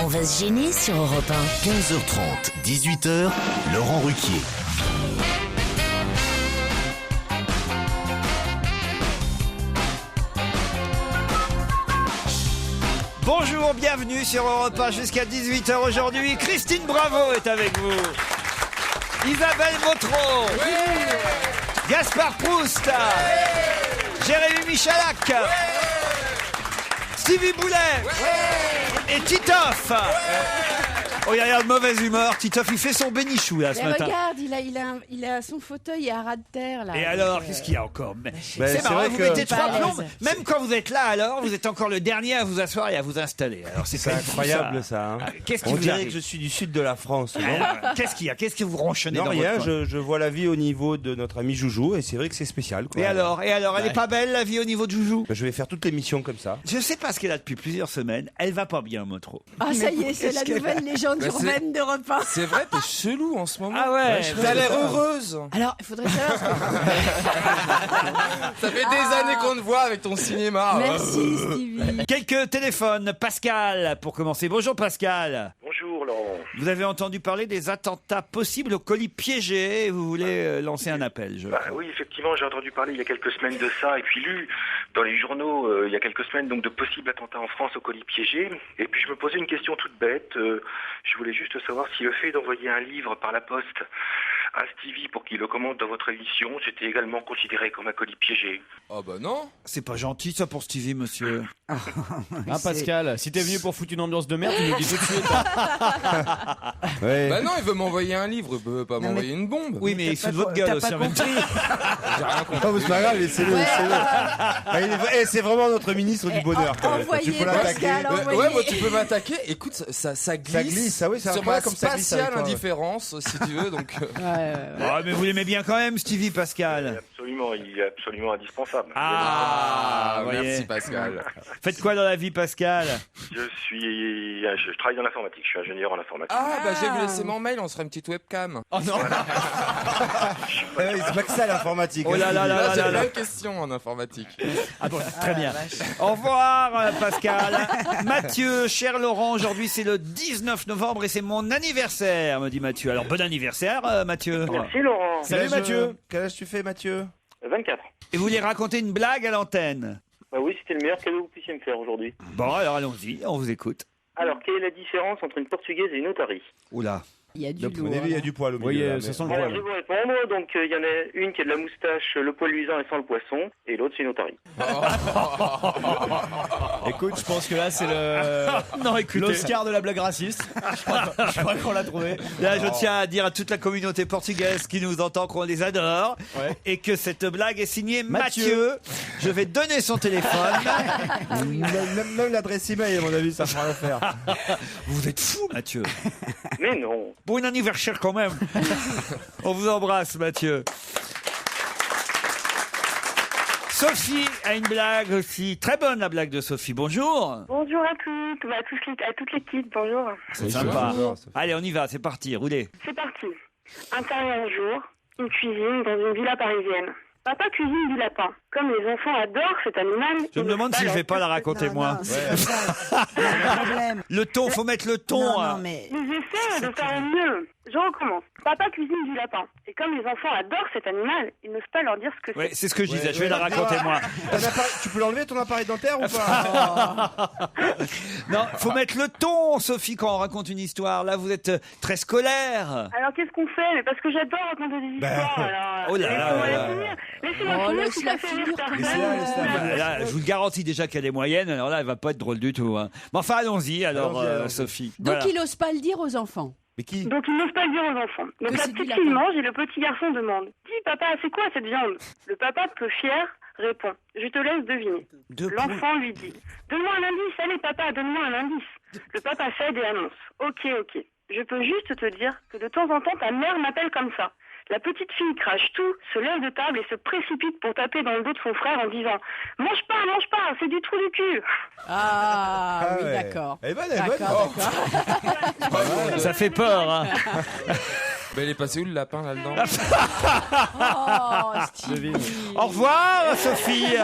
On va se gêner sur Europe 1. 15h30, 18h, Laurent Ruquier. Bonjour, bienvenue sur Europe 1 jusqu'à 18h aujourd'hui. Christine Bravo est avec vous. Isabelle Motro. Gaspard Proust. Jérémy Michalak. Stevie Boulet. Et Titoff. Oh, il a de mauvaise humeur. Titoff, il fait son bénichou là ce Mais matin. regarde, il a son fauteuil à ras de terre là. Et alors, qu'est-ce qu'il y a encore? C'est c'est marrant, vrai vous que- mettez trois Pas à plombes. l'aise. Même quand vous êtes là, alors, vous êtes encore le dernier à vous asseoir et à vous installer. Alors, c'est C'est quand même fou, incroyable ça. Hein. Qu'est-ce qui On vous dirait arrive que je suis du sud de la France. Non, Qu'est-ce qu'il y a? Qu'est-ce que vous ronchonnez non dans rien, votre coin je vois la vie au niveau de notre ami Joujou et c'est vrai que c'est spécial. Quoi. Et alors, elle est pas belle la vie au niveau de Joujou? Je vais faire toutes les missions comme ça. Je sais pas ce qu'elle a depuis plusieurs semaines. Elle va pas bien, Motro. Ah ça y est, c'est la nouvelle légende Bah, urbaine d'Europe 1. C'est vrai, t'es chelou en ce moment. Ah ouais. T'as l'air heureuse. Alors, il faudrait savoir Ça fait des années qu'on te voit avec ton cinéma. Merci Stevie. Quelques téléphones. Pascal, pour commencer. Bonjour Pascal. Bonjour Laurent. Vous avez entendu parler des attentats possibles au colis piégé et vous voulez lancer un appel. Oui, effectivement, j'ai entendu parler il y a quelques semaines de ça et puis lu dans les journaux il y a quelques semaines donc de possibles attentats en France au colis piégé. Et puis je me posais une question toute bête. Je voulais juste savoir si le fait d'envoyer un livre par la poste à Stevie pour qu'il le commande dans votre édition, c'était également considéré comme un colis piégé. Oh bah non. C'est pas gentil ça pour Stevie, monsieur. Hein, Pascal, si t'es venu pour foutre une ambiance de merde, tu nous dis tout de suite. Ouais. Bah non, il veut m'envoyer un livre, il peut pas m'envoyer une bombe. Oui, mais il se fout de votre gueule aussi en même temps. J'ai rien compris. Oh, c'est pas grave, laissez-le. Ah, c'est vraiment notre ministre du bonheur. quand même. Envoyez Tu peux l'attaquer. Pascal, envoyez. Ouais, moi tu peux m'attaquer. Écoute, ça glisse. Ça glisse, ah oui, c'est sur incroyable ma comme ça glisse spatiale avec toi, ouais. indifférence, si tu veux. Donc, Ah, mais vous l'aimez bien quand même, Stevie, Pascal. Il est absolument indispensable. Ah, vous voyez. merci Pascal. Faites quoi dans la vie, Pascal? Je travaille dans l'informatique, je suis ingénieur en informatique. Ah bah j'ai vu laisser mon mail, on serait une petite webcam. Oh non. C'est pas que ça l'informatique. Oh là là là Là, là j'ai là plein là. de questions en informatique. Ah bon, très bien. Au revoir, Pascal. Mathieu, cher Laurent, aujourd'hui c'est le 19 novembre et c'est mon anniversaire, me dit Mathieu. Alors bon anniversaire, Mathieu. Merci Laurent. Salut Mathieu. Quel âge tu fais, Mathieu? 24. Et vous voulez raconter une blague à l'antenne? Bah oui, c'était le meilleur cadeau que vous puissiez me faire aujourd'hui. Bon, alors allons-y, on vous écoute. Alors, quelle est la différence entre une portugaise et une otarie? Oula. Il y a du Au lourd. début, il y a du poil au milieu. Oui, là, ça mais- sent le Voilà, poil. je vais vous répondre. Donc, il y en a une qui a de la moustache, le poil luisant et sans le poisson, et l'autre, c'est une otarie. Écoute, je pense que là, c'est le Non, écoutez. l'Oscar de la blague raciste. Je crois qu'on l'a trouvé. Là, je tiens à dire à toute la communauté portugaise qui nous entend qu'on les adore Ouais. et que cette blague est signée Mathieu. Mathieu. Je vais donner son téléphone. Même l'adresse email, à mon avis, ça fera l'affaire. Vous êtes fou, Mathieu. Mais non. Bon anniversaire quand même. On vous embrasse, Mathieu. Sophie a une blague aussi. Très bonne la blague de Sophie. Bonjour. Bonjour à toutes, à toute l'équipe, bonjour. C'est sympa. Allez, on y va, c'est parti, roulez. C'est parti. Intervient un jour, une cuisine dans une villa parisienne. Papa cuisine du lapin. Comme les enfants adorent cet animal... Je me demande si je vais pas la raconter moi. Le ton, faut mettre le ton. hein. Ils essaient de faire au mieux. Je recommence. Papa cuisine du lapin. Et comme les enfants adorent cet animal, ils n'osent pas leur dire ce que Ouais, c'est. c'est ce que je disais, je vais la raconter moi. Tu peux l'enlever ton appareil dentaire ou pas? Non, faut mettre le ton, Sophie, quand on raconte une histoire. Là, vous êtes très scolaire. Alors qu'est-ce qu'on fait? Mais parce que j'adore raconter des histoires. Alors, Oh là là laissez-moi là la là. finir. Laissez-moi Oh, finir, laisse si la ça fait rire finir, personne. laisse-la. Là, je vous le garantis déjà qu'elle est moyenne, alors là, elle va pas être drôle du tout. Hein. Mais enfin, allons-y, alors, Allons-y. Sophie. Donc Voilà. il ose pas le dire aux enfants. Mais qui? Donc il n'ose pas le dire aux enfants. Donc Que la c'est du petite lapin. fille mange et le petit garçon demande: dis papa, c'est quoi cette viande? Le papa, peu fier, répond: je te laisse deviner. L'enfant lui dit: donne-moi un indice, allez papa, donne-moi un indice. Le papa cède et annonce: ok, je peux juste te dire que de temps en temps ta mère m'appelle comme ça. La petite fille crache tout, se lève de table et se précipite pour taper dans le dos de son frère en disant: mange pas, c'est du trou du cul. Ah, oui, ouais. d'accord. Elle est bonne, elle est bonne. D'accord. Ça fait peur, hein. Bah, il est passé où le lapin là-dedans? Oh, Stevie. Au revoir, Sophie.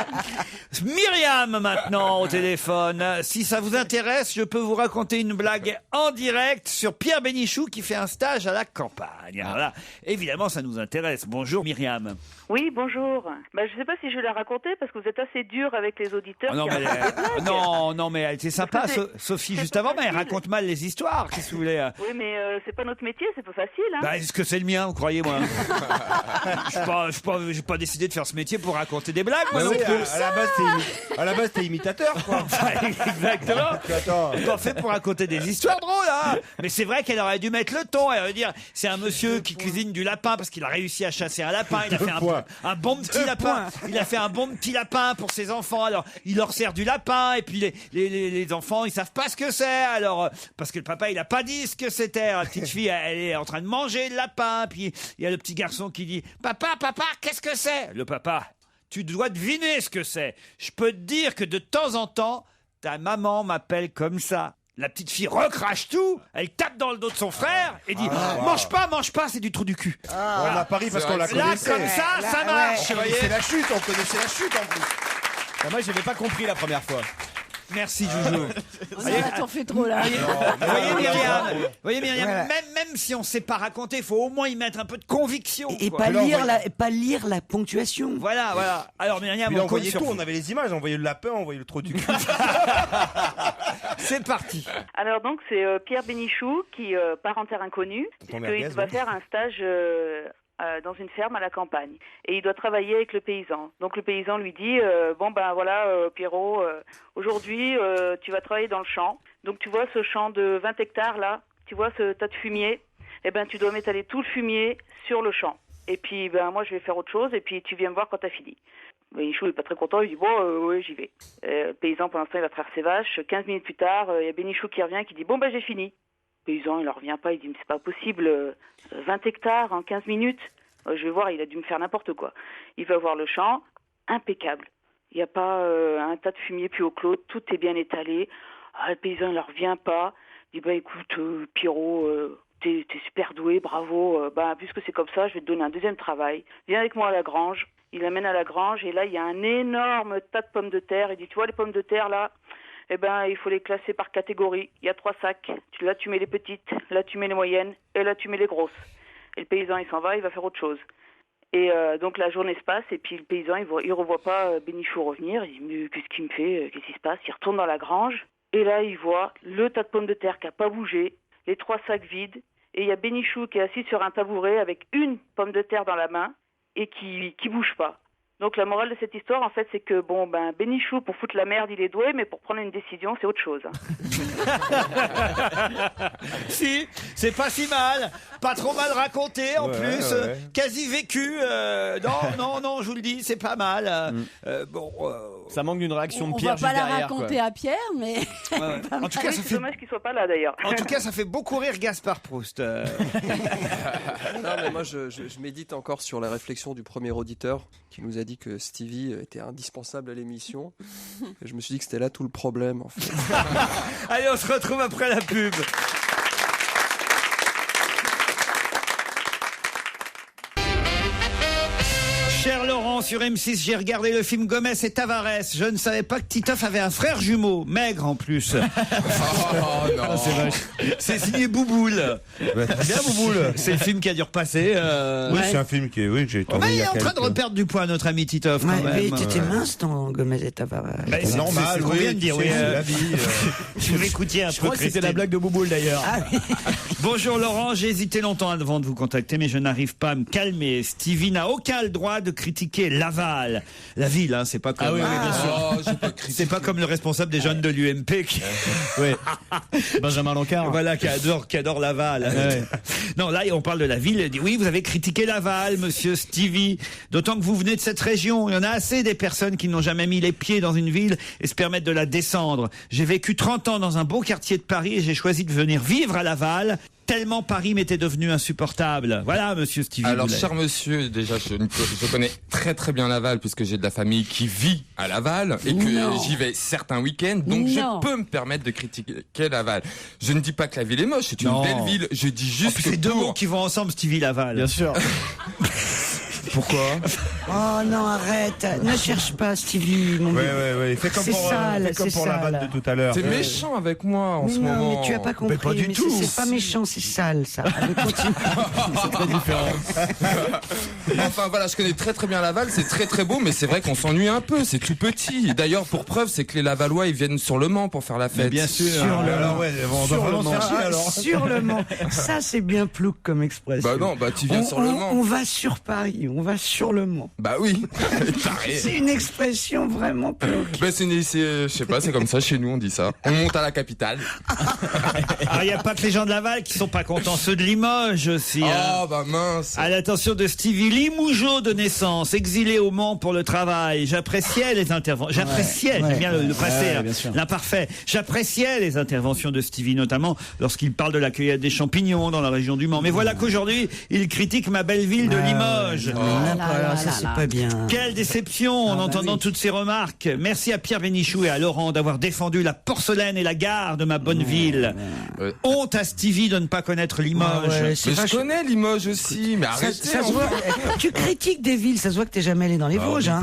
retrouve Myriam maintenant au téléphone. Si ça vous intéresse, je peux vous raconter une blague en direct sur Pierre Bénichou qui fait un stage à la campagne. Voilà. Évidemment, ça nous intéresse. Bonjour Myriam. Oui, bonjour. Je ne sais pas si je vais la raconter parce que vous êtes assez dur avec les auditeurs. Non, mais elle était sympa, Sophie, juste avant, mais elle raconte mal les histoires. Qu'est-ce que vous voulez? Oui, mais c'est pas notre métier, c'est pas facile. Hein. Est-ce que c'est le mien, croyez-moi? Je n'ai pas décidé de faire ce métier pour raconter des blagues, moi non plus. À la base, t'es imitateur, quoi. Exactement. Attends. On fait pour raconter des histoires drôles, hein. Mais c'est vrai qu'elle aurait dû mettre le ton. Elle aurait dire, c'est un monsieur qui cuisine du lapin parce qu'il a réussi à chasser un lapin. Il a fait un bon petit lapin. Il a fait un bon petit lapin pour ses enfants. Alors, il leur sert du lapin. Et puis, les enfants, ils savent pas ce que c'est. Alors, parce que le papa, il a pas dit ce que c'était. La petite fille, elle est en train de manger le lapin. Puis, il y a le petit garçon qui dit, papa, qu'est-ce que c'est? Le papa, tu dois deviner ce que c'est. Je peux te dire que de temps en temps, ta maman m'appelle comme ça. La petite fille recrache tout, elle tape dans le dos de son frère et dit mange pas, c'est du trou du cul. On a Paris parce qu'on la connaissait. Là, comme ça marche. On connaissait la chute en plus. Moi, j'avais pas compris la première fois. Merci Joujou. T'en fais trop là. Vous voyez Myriam, même si on sait pas raconter, il faut au moins y mettre un peu de conviction. Et quoi. pas lire la ponctuation. Voilà. Alors Myriam, on voyait tout, on avait les images, on voyait le lapin, on voyait le trou du cul. C'est parti. Alors donc c'est Pierre Bénichou qui part en terre inconnue puisqu'il va faire un stage dans une ferme à la campagne et il doit travailler avec le paysan. Donc le paysan lui dit Pierrot, aujourd'hui tu vas travailler dans le champ. Donc tu vois ce champ de 20 hectares là, tu vois ce tas de fumier, tu dois m'étaler tout le fumier sur le champ. Et puis moi je vais faire autre chose et puis tu viens me voir quand t'as fini. Bénichou n'est pas très content, il dit oui j'y vais. Le paysan pour l'instant il va traire ses vaches. 15 minutes plus tard, il y a Bénichou qui revient qui dit j'ai fini. Le paysan il ne revient pas, il dit mais c'est pas possible, 20 hectares en 15 minutes. Je vais voir, il a dû me faire n'importe quoi. Il va voir le champ, impeccable. Il n'y a pas un tas de fumier plus au clos, tout est bien étalé. Le paysan il ne revient pas. Il dit écoute Pierrot, t'es super doué, bravo. Puisque c'est comme ça, je vais te donner un deuxième travail. Viens avec moi à la grange. Il l'amène à la grange et là il y a un énorme tas de pommes de terre. Il dit tu vois les pommes de terre là, il faut les classer par catégorie. Il y a 3 sacs. Là tu mets les petites, là tu mets les moyennes et là tu mets les grosses. Et le paysan il s'en va, il va faire autre chose. Et donc la journée se passe et puis le paysan il revoit pas Bénichou revenir. Il dit mais qu'est-ce qu'il me fait, qu'est-ce qui se passe? Il retourne dans la grange et là il voit le tas de pommes de terre qui a pas bougé, les 3 sacs vides et il y a Bénichou qui est assis sur un tabouret avec une pomme de terre dans la main et qui bouge pas. Donc la morale de cette histoire, en fait, c'est que Bénichou, pour foutre la merde, il est doué, mais pour prendre une décision, c'est autre chose. Si, c'est pas si mal, pas trop mal raconté en plus, quasi vécu. Non, je vous le dis, c'est pas mal. Ça manque d'une réaction de On Pierre va pas juste la derrière, raconter à Pierre, mais. En tout cas, ça C'est fait. dommage qu'il soit pas là d'ailleurs. En tout cas, ça fait beaucoup rire Gaspard Proust. Non, mais moi, je médite encore sur la réflexion du premier auditeur qui nous a dit que Stevie était indispensable à l'émission. Et je me suis dit que c'était là tout le problème, en fait. Allez, on se retrouve après la pub. Cher Laurent, sur M6, j'ai regardé le film Gomez et Tavares. Je ne savais pas que Titoff avait un frère jumeau, maigre en plus. Oh non. C'est signé Bouboule. Bien Bouboule. C'est le film qui a dû repasser. Oui, c'est un film que j'ai trouvé. Il est en train de reperdre du poids, notre ami Titoff. Quand même. Mais t'étais mince dans Gomez et Tavares. C'est normal, c'est ce qu'on vient de dire. Oui, c'est la vie. Si vous écoutiez un Je peu crois que c'était la Christine. blague de Bouboule d'ailleurs. Bonjour Laurent, j'ai hésité longtemps avant de vous contacter, mais je n'arrive pas à me calmer. Stevie n'a aucun droit de critiquer Laval. La ville, hein, c'est pas comme... Ah oui, bien sûr. Oh, j'ai pas critiqué. C'est pas comme le responsable des jeunes de l'UMP qui... Oui. Benjamin Lancard. Voilà, qui adore Laval. Ouais. Non, là, on parle de la ville. Il dit, oui, vous avez critiqué Laval, monsieur Stevie. D'autant que vous venez de cette région. Il y en a assez des personnes qui n'ont jamais mis les pieds dans une ville et se permettent de la descendre. J'ai vécu 30 ans dans un beau quartier de Paris et j'ai choisi de venir vivre à Laval. Tellement Paris m'était devenu insupportable. Voilà, monsieur Stevie. Alors, Boulet. cher monsieur, déjà, je connais très très bien Laval puisque j'ai de la famille qui vit à Laval et que j'y vais certains week-ends, donc je peux me permettre de critiquer Laval. Je ne dis pas que la ville est moche, c'est une belle ville. Je dis juste que c'est deux mots qui vont ensemble, Stevie Laval. Bien sûr. Pourquoi? Oh non, arrête. Ne cherche pas, Stevie. Mon Ouais. Fais comme C'est pour, sale, fais comme c'est pour la sale. vanne de tout à l'heure. T'es méchant avec moi en Mais ce non, moment. mais tu as pas compris. pas du mais tout. c'est pas méchant, c'est sale, ça. Allez, continue. C'est très différent. Enfin voilà, je connais très très bien Laval, c'est très très beau, mais c'est vrai qu'on s'ennuie un peu, c'est tout petit. D'ailleurs, pour preuve, c'est que les Lavallois, ils viennent sur le Mans pour faire la fête. Mais bien sûr. Sur le Alors Mans. ouais, on doit vraiment se faire chier alors. Sur le Mans. Ça, c'est bien plouc comme expression. Bah non, bah tu viens sur le Mans. On va sur Paris, on va sur le Mans. Bah oui. C'est une expression vraiment plouc. Bah je sais pas, c'est comme ça chez nous, on dit ça. On monte à la capitale. Alors, il n'y a pas que les gens de Laval qui sont pas contents, ceux de Limoges aussi. Oh bah mince. À l'attention de Stevie Limougeot de naissance, exilé au Mans pour le travail. J'appréciais les interventions. J'aime bien le passé, bien sûr. l'imparfait. J'appréciais les interventions de Stevie, notamment lorsqu'il parle de la cueillette des champignons dans la région du Mans. Mais voilà qu'aujourd'hui, il critique ma belle ville de Limoges. Ça, c'est pas bien. Quelle déception en entendant toutes ces remarques. Merci à Pierre Bénichou et à Laurent d'avoir défendu la porcelaine et la gare de ma bonne ville. Honte à Stevie de ne pas connaître Limoges. Mais je connais Limoges aussi, mais arrêtez. Ça se voit. Tu critiques des villes, ça se voit que t'es jamais allé dans les Vosges. Hein.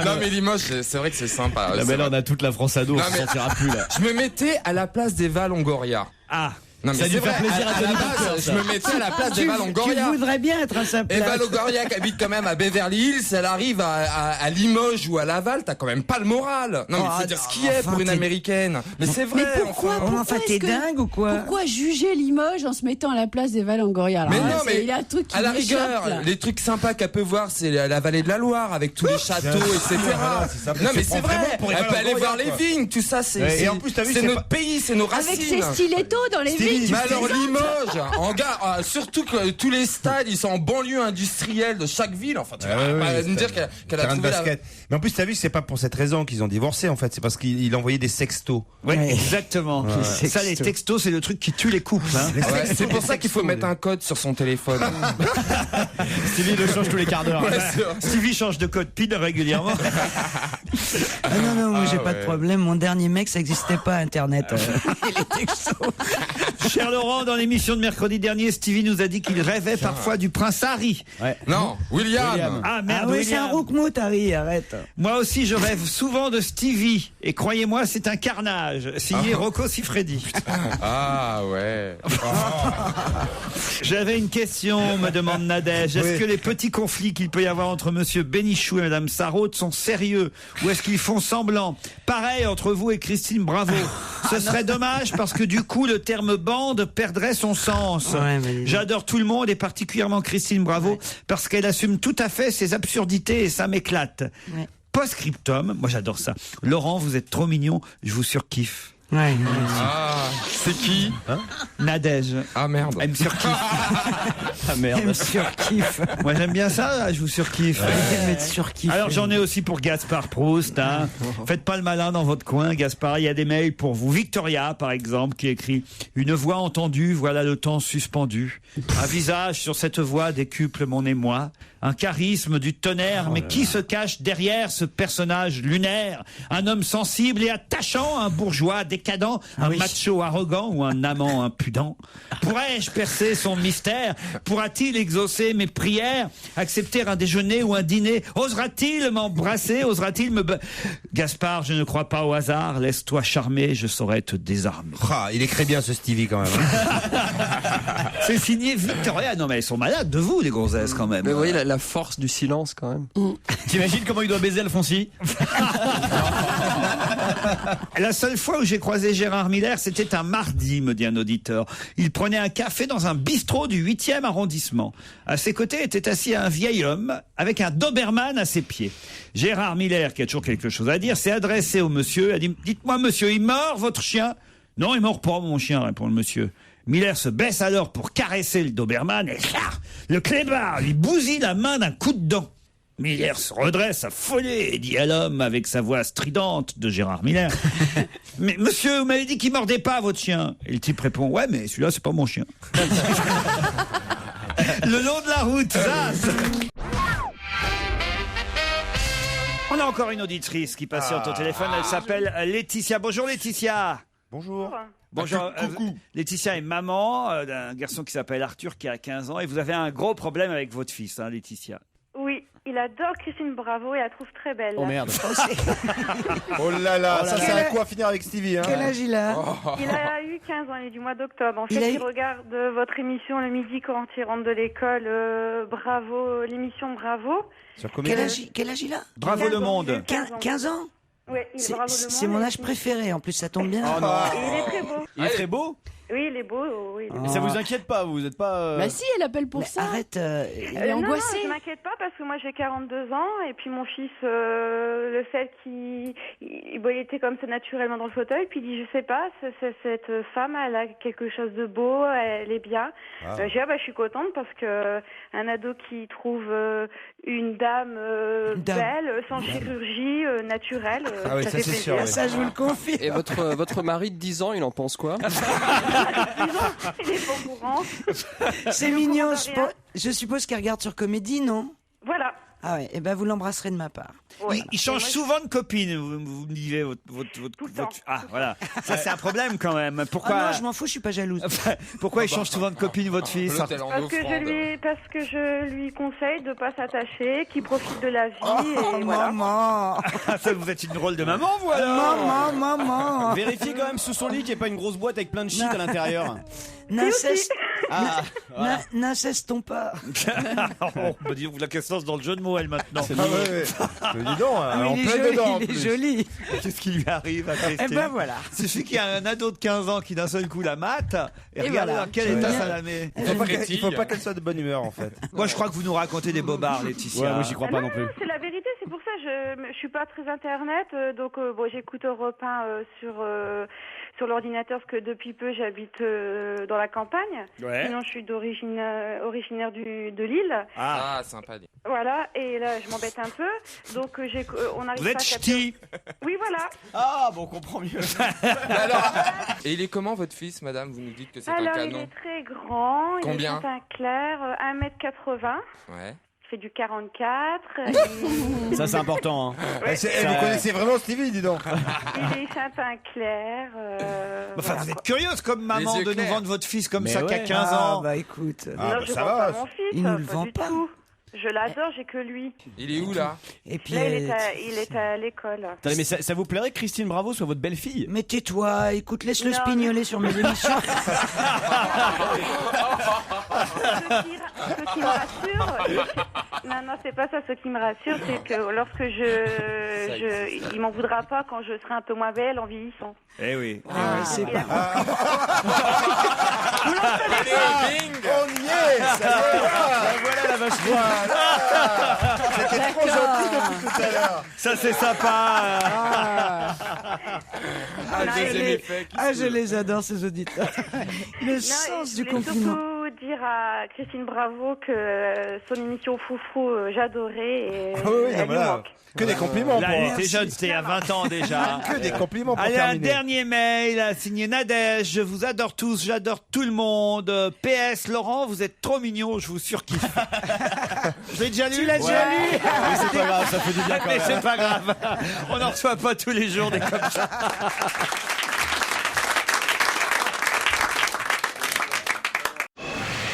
Non mais Limoges, c'est vrai que c'est sympa. Là, mais là, on a toute la France à dos, on Non, se mais- sentira plus là. Je me mettais à la place d'Eva Longoria. Ah. Non, mais Ça a dû c'est faire vrai, plaisir à à Tony la base, Parker, ça. je me mettais à la place d'Eva Tu Longoria. voudrais bien être à sa place. Eva Longoria qui habite quand même à Beverly Hills, elle arrive à Limoges ou à Laval, t'as quand même pas le moral. Non mais Oh, faut dire ce qui est enfin, pour une t'es- américaine. Mais c'est vrai. Mais pourquoi, enfin. pourquoi Enfin, est-ce t'es que- dingue ou quoi? Pourquoi juger Limoges en se mettant à la place d'Eva Longoria? Alors Mais là, non, mais il y a un truc qui à la m'échappe, rigueur, là. les trucs sympas qu'elle peut voir, c'est la vallée de la Loire avec tous les châteaux, etc. Voilà, c'est ça. Non mais Tu c'est prends vraiment vrai. pour Elle Eva peut aller Longoria, voir les quoi. vignes, tout ça, c'est Ouais, et en plus, t'as vu, c'est c'est notre pas- pays, c'est nos Avec racines. ses stilettos dans les villes. Mais alors Limoges, en gare, surtout que tous les stades, ils sont en banlieue industrielle de chaque ville. Enfin, tu vas pas me dire qu'elle a Terrain de trouvé la... basket. Mais en plus, t'as vu, c'est pas pour cette raison qu'ils ont divorcé, en fait. C'est parce qu'il envoyait des sextos. Oui, Ouais. exactement. Ouais. Ça, les textos, c'est le truc qui tue les couples. Hein. Ouais, c'est pour ça qu'il faut mettre un code sur son téléphone. Stevie le change tous les quarts d'heure. Ouais, c'est vrai. Stevie change de code PIN régulièrement. Non, moi j'ai pas de ouais. problème. Mon dernier mec, ça existait pas Internet. Et les textos. Cher Laurent, dans l'émission de mercredi dernier, Stevie nous a dit qu'il rêvait parfois du prince Harry. Non, William. William. Ah Ah merde, oui, c'est un William. roukmout, Harry, arrête. Moi aussi, je rêve souvent de Stevie. Et croyez-moi, c'est un carnage. Signé Rocco Siffredi. Ah ouais. J'avais une question, me demande Nadège. Est-ce Oui. que les petits conflits qu'il peut y avoir entre monsieur Bénichou et madame Sarraute sont sérieux? Ou est-ce qu'ils font semblant? Pareil entre vous et Christine Bravo. Ce serait dommage parce que du coup, le terme bande perdrait son sens. Ouais, mais- J'adore tout le monde et particulièrement Christine Bravo parce qu'elle assume tout à fait ses absurdités et ça m'éclate. Ouais. Post-scriptum, moi j'adore ça. Laurent, vous êtes trop mignon, je vous surkiffe. Ouais. Ah, c'est qui? Nadège, Ah merde. elle me surkiffe. Ah Elle merde. me surkiffe. Moi j'aime bien ça, là, je vous surkiffe. Elle me surkiffe. Alors j'en ai aussi pour Gaspard Proust. Hein. Faites pas le malin dans votre coin, Gaspard. Il y a des mails pour vous. Victoria, par exemple, qui écrit « Une voix entendue, voilà le temps suspendu. Un visage sur cette voix décuple mon émoi. Un charisme du tonnerre, mais qui se cache derrière ce personnage lunaire? Un homme sensible et attachant, un bourgeois décadent, un macho arrogant ou un amant impudent? Pourrais-je percer son mystère? Pourra-t-il exaucer mes prières? Accepter un déjeuner ou un dîner? Osera-t-il m'embrasser? Osera-t-il me... Gaspard, je ne crois pas au hasard. Laisse-toi charmer, je saurais te désarmer. Ah, il écrit bien ce Stevie quand même. C'est signé Victoria. Non mais elles sont malades de vous, les gonzesses, quand même. Mais vous voyez la force du silence quand même. T'imagines comment il doit baiser Alfonsi? La seule fois où j'ai croisé Gérard Miller, c'était un mardi, me dit un auditeur. Il prenait un café dans un bistrot du 8e arrondissement. À ses côtés était assis un vieil homme avec un Doberman à ses pieds. Gérard Miller, qui a toujours quelque chose à dire, s'est adressé au monsieur, a dit « Dites-moi, monsieur, il mord votre chien ?» « Non, il mord pas, mon chien, répond le monsieur. Miller se baisse alors pour caresser le Doberman et le clébard lui bousille la main d'un coup de dent. Miller se redresse affolé et dit à l'homme avec sa voix stridente de Gérard Miller « Mais monsieur, vous m'avez dit qu'il mordait pas votre chien !» Et le type répond « Ouais, mais celui-là, c'est pas mon chien. » Le long de la route, ça On a encore une auditrice qui patiente au téléphone. Elle s'appelle Laetitia. Bonjour Laetitia. Bonjour. Bonjour, Laetitia est maman d'un garçon qui s'appelle Arthur qui a 15 ans et vous avez un gros problème avec votre fils, hein, Laetitia. Oui, il adore Christine Bravo et la trouve très belle. Oh merde. Oh là là, ça c'est un coup à finir avec Stevie. Hein. Quel âge il a? Il a eu 15 ans, il est du mois d'octobre. En fait, il regarde votre émission le midi quand il rentre de l'école. Bravo, l'émission Bravo. Sur Quel âge il a? Bravo le monde. 15 ans? Oui, il est Bravo le monde. C'est mon âge préféré, en plus ça tombe bien. Oh non. Et il est très beau. Il est très beau. Oui, il est beau. Oui. Mais ça vous inquiète pas, vous êtes pas. Bah si, elle appelle pour ça. Arrête. Elle est Non, angoissée. je m'inquiète pas parce que moi j'ai 42 ans et puis mon fils, le fait qu'il était comme ça naturellement dans le fauteuil, puis il dit je sais pas, cette femme elle a quelque chose de beau, elle est bien. Je dis je suis contente parce que un ado qui trouve une dame belle, sans chirurgie, naturelle, ça fait plaisir. sûr. Ça je vous le confie. Et votre mari de 10 ans, il en pense quoi? Il est pas au courant. C'est mignon. Je suppose qu'elle regarde sur Comédie, non? Voilà. Ah ouais, et ben vous l'embrasserez de ma part. Ouais. Il change souvent de copine, vous me disiez votre... Tout le temps. Ah, voilà. Ça, c'est un problème quand même. Pourquoi Ah non, je m'en fous, je suis pas jalouse. Pourquoi il change souvent de copine, votre fils? L'hôtel en Parce que je lui conseille de pas s'attacher, qu'il profite de la vie. Et voilà. Maman. Ça, vous êtes une drôle de maman, vous alors? Maman. Vérifiez quand même sous son lit qu'il n'y ait pas une grosse boîte avec plein de shit à l'intérieur. N'inceste. Ah, voilà. N'incestons pas. Oh, bah, dis donc, la question dans le jeu de mots, elle, maintenant. Ah ouais. Mais dis donc, en il est plein joli, dedans. en il est plus. joli. Qu'est-ce qui lui arrive à Christine? Eh ben voilà. Il suffit qu'il y ait un ado de 15 ans qui d'un seul coup la mate et regarde voilà. dans quel état ça la met. Il faut pas qu'elle soit de bonne humeur en fait. Moi, je crois que vous nous racontez des bobards, Laetitia. Ouais, moi j'y crois pas non plus. C'est la vérité, c'est pour ça je suis pas très internet, donc j'écoute Europe 1 sur l'ordinateur parce que depuis peu j'habite dans la campagne. Ouais. Sinon je suis originaire de Lille. Ah, sympa. Voilà, et là je m'embête un peu, donc on arrive Vous pas êtes à ch'ti. Oui voilà. Ah, bon, on comprend mieux. Et il est comment votre fils, madame? Vous nous dites que c'est un Alors il canon. est très grand, Combien? il est un clair, 1m80. Ouais. Il fait du 44. Ça c'est important. Hein. Vous connaissez vraiment Stevie, dis donc. Il est châtain clair. Enfin, voilà, vous êtes quoi. curieuse comme maman Les yeux de nous clairs. vendre votre fils comme Mais ça qu'à ouais. 15 Ah ans. bah écoute. Ah, Non, bah, je ça vends va. pas mon fils, Il nous le pas vend du pas. tout. Je l'adore, j'ai que lui. Il est où là? Et puis. Là, il est à l'école. Attendez, mais ça vous plairait que Christine Bravo soit votre belle-fille? Mais tais-toi, écoute, laisse-le Non, spignoler sur mes émissions. Ce qui me rassure, non, c'est pas ça. Ce qui me rassure, c'est que lorsque il m'en voudra pas quand je serai un peu moins belle en vieillissant. Eh oui. C'est Il a pas. On y est, ça y est. Voilà la vache. C'était trop gentil depuis tout à l'heure. Ça, c'est sympa. Deuxième effet. Je les adore, ces auditeurs. Le sens du je voulais compliment. surtout dire à Christine Bravo que son émission Foufou, j'adorais et Ah oui, elle lui voilà. manque. Que des compliments Là, pour elle était jeune, c'était il y a 20 ans déjà. Que des compliments pour Allez, un terminer. dernier mail signé Nadège. Je vous adore tous, j'adore tout le monde. PS, Laurent, vous êtes trop mignon, je vous surkiffe. Je l'ai déjà lu. Tu l'as déjà lu. Mais c'est pas grave, ça fait du bien quand Mais même. c'est pas grave. On n'en reçoit pas tous les jours des comme ça.